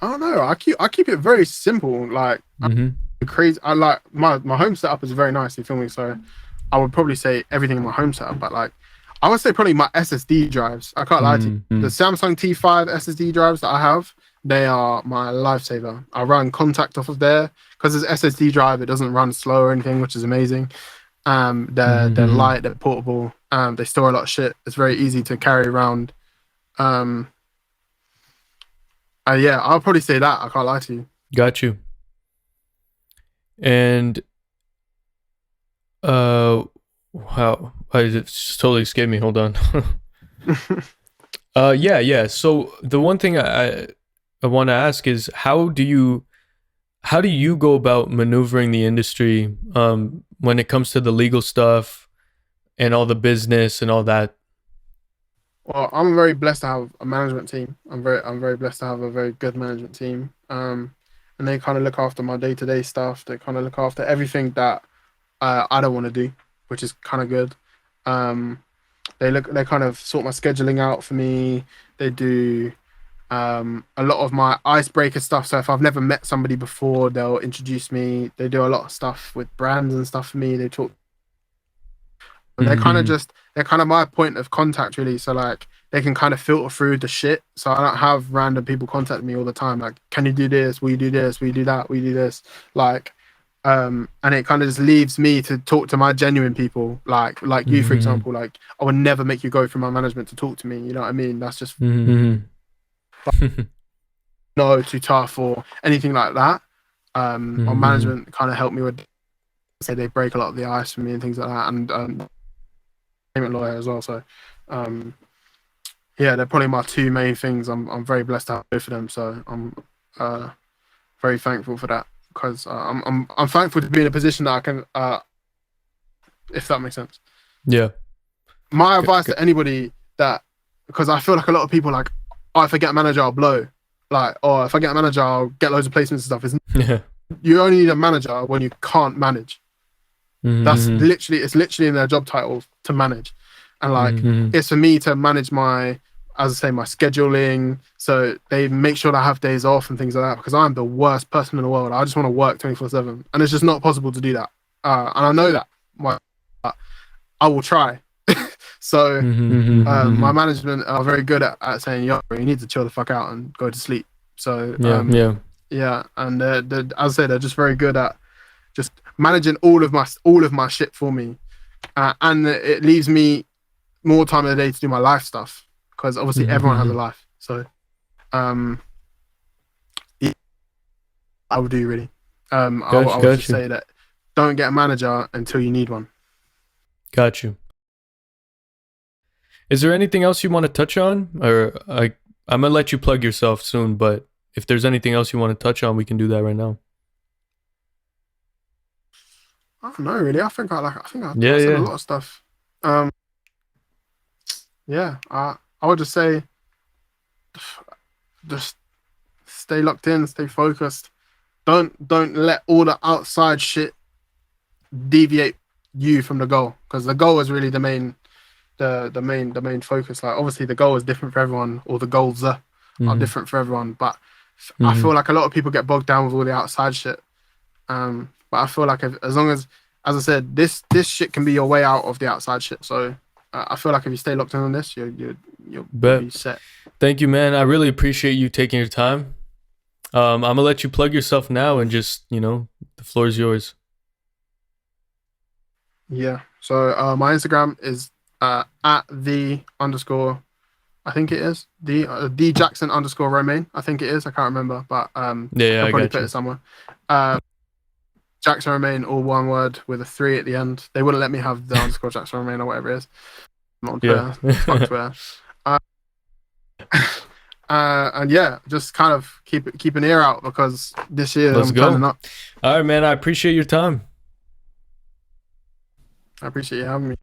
don't know. I keep it very simple. Like crazy. I like my home setup is very nice. You feel me? So I would probably say everything in my home setup, but like I would say probably my SSD drives. I can't lie to you. The Samsung T5 SSD drives that I have, they are my lifesaver. I run Contact off of there because it's SSD drive. It doesn't run slow or anything, which is amazing. They're light, they're portable. They store a lot of shit. It's very easy to carry around. Yeah, I'll probably say that. I can't lie to you. Got you. And wow, it just totally escaped me. Hold on. Yeah. So the one thing I want to ask is, how do you go about maneuvering the industry when it comes to the legal stuff and all the business and all that? Well, I'm very blessed to have a management team. I'm very blessed to have a very good management team. And they kind of look after my day-to-day stuff. They kind of look after everything that I don't want to do, which is kind of good. They kind of sort my scheduling out for me. They do a lot of my icebreaker stuff. So if I've never met somebody before, they'll introduce me. They do a lot of stuff with brands and stuff for me. They talk. They're kind of my point of contact, really. So like they can kind of filter through the shit. So I don't have random people contact me all the time. Like, can you do this? Will you do this? Will you do that? Will you do this? Like, and it kind of just leaves me to talk to my genuine people, like you, for example. Like, I would never make you go through my management to talk to me. You know what I mean? That's just no, too tough or anything like that. My management kind of helped me with. Say they break a lot of the ice for me and things like that, and payment lawyer as well. So, yeah, they're probably my two main things. I'm very blessed to have both of them. So I'm very thankful for that, because I'm thankful to be in a position that I can, if that makes sense. Yeah. My advice to anybody that, because I feel like a lot of people like, oh, if I get a manager, I'll blow. Like, or if I get a manager, I'll get loads of placements and stuff. You only need a manager when you can't manage. That's it's literally in their job title to manage. And like, it's for me to manage my scheduling. So they make sure that I have days off and things like that, because I'm the worst person in the world. I just want to work 24/7, and it's just not possible to do that. And I know that. I will try. So my management are very good at saying, yo, you need to chill the fuck out and go to sleep. So yeah, and as I say, they're just very good at just managing all of my shit for me, and it leaves me more time of the day to do my life stuff, because obviously everyone has a life. So yeah, I would do really. I would just say that don't get a manager until you need one. Got you. Is there anything else you want to touch on? Or I'm going to let you plug yourself soon, but if there's anything else you want to touch on, we can do that right now. I don't know really. I think I said a lot of stuff. Yeah, I would just say just stay locked in, stay focused. Don't let all the outside shit deviate you from the goal, because the goal is really the main focus. Like obviously the goal is different for everyone, or the goals are different for everyone, but I feel like a lot of people get bogged down with all the outside shit. But I feel like as long as I said, this shit can be your way out of the outside shit. So I feel like if you stay locked in on this, you'll be set. Thank you, man. I really appreciate you taking your time. I'm gonna let you plug yourself now, and just, the floor is yours. Yeah. So my Instagram is at the _, I think it is the Jackson _ Romain. I think it is. I can't remember, but I can probably put it somewhere. Jackson Romain, all one word with a 3 at the end. They wouldn't let me have the _ Jackson Romain or whatever it is. I'm on Twitter. Fuck Twitter. And yeah, just kind of keep an ear out, because this year I'm turning up. All right, man. I appreciate your time. I appreciate you having me.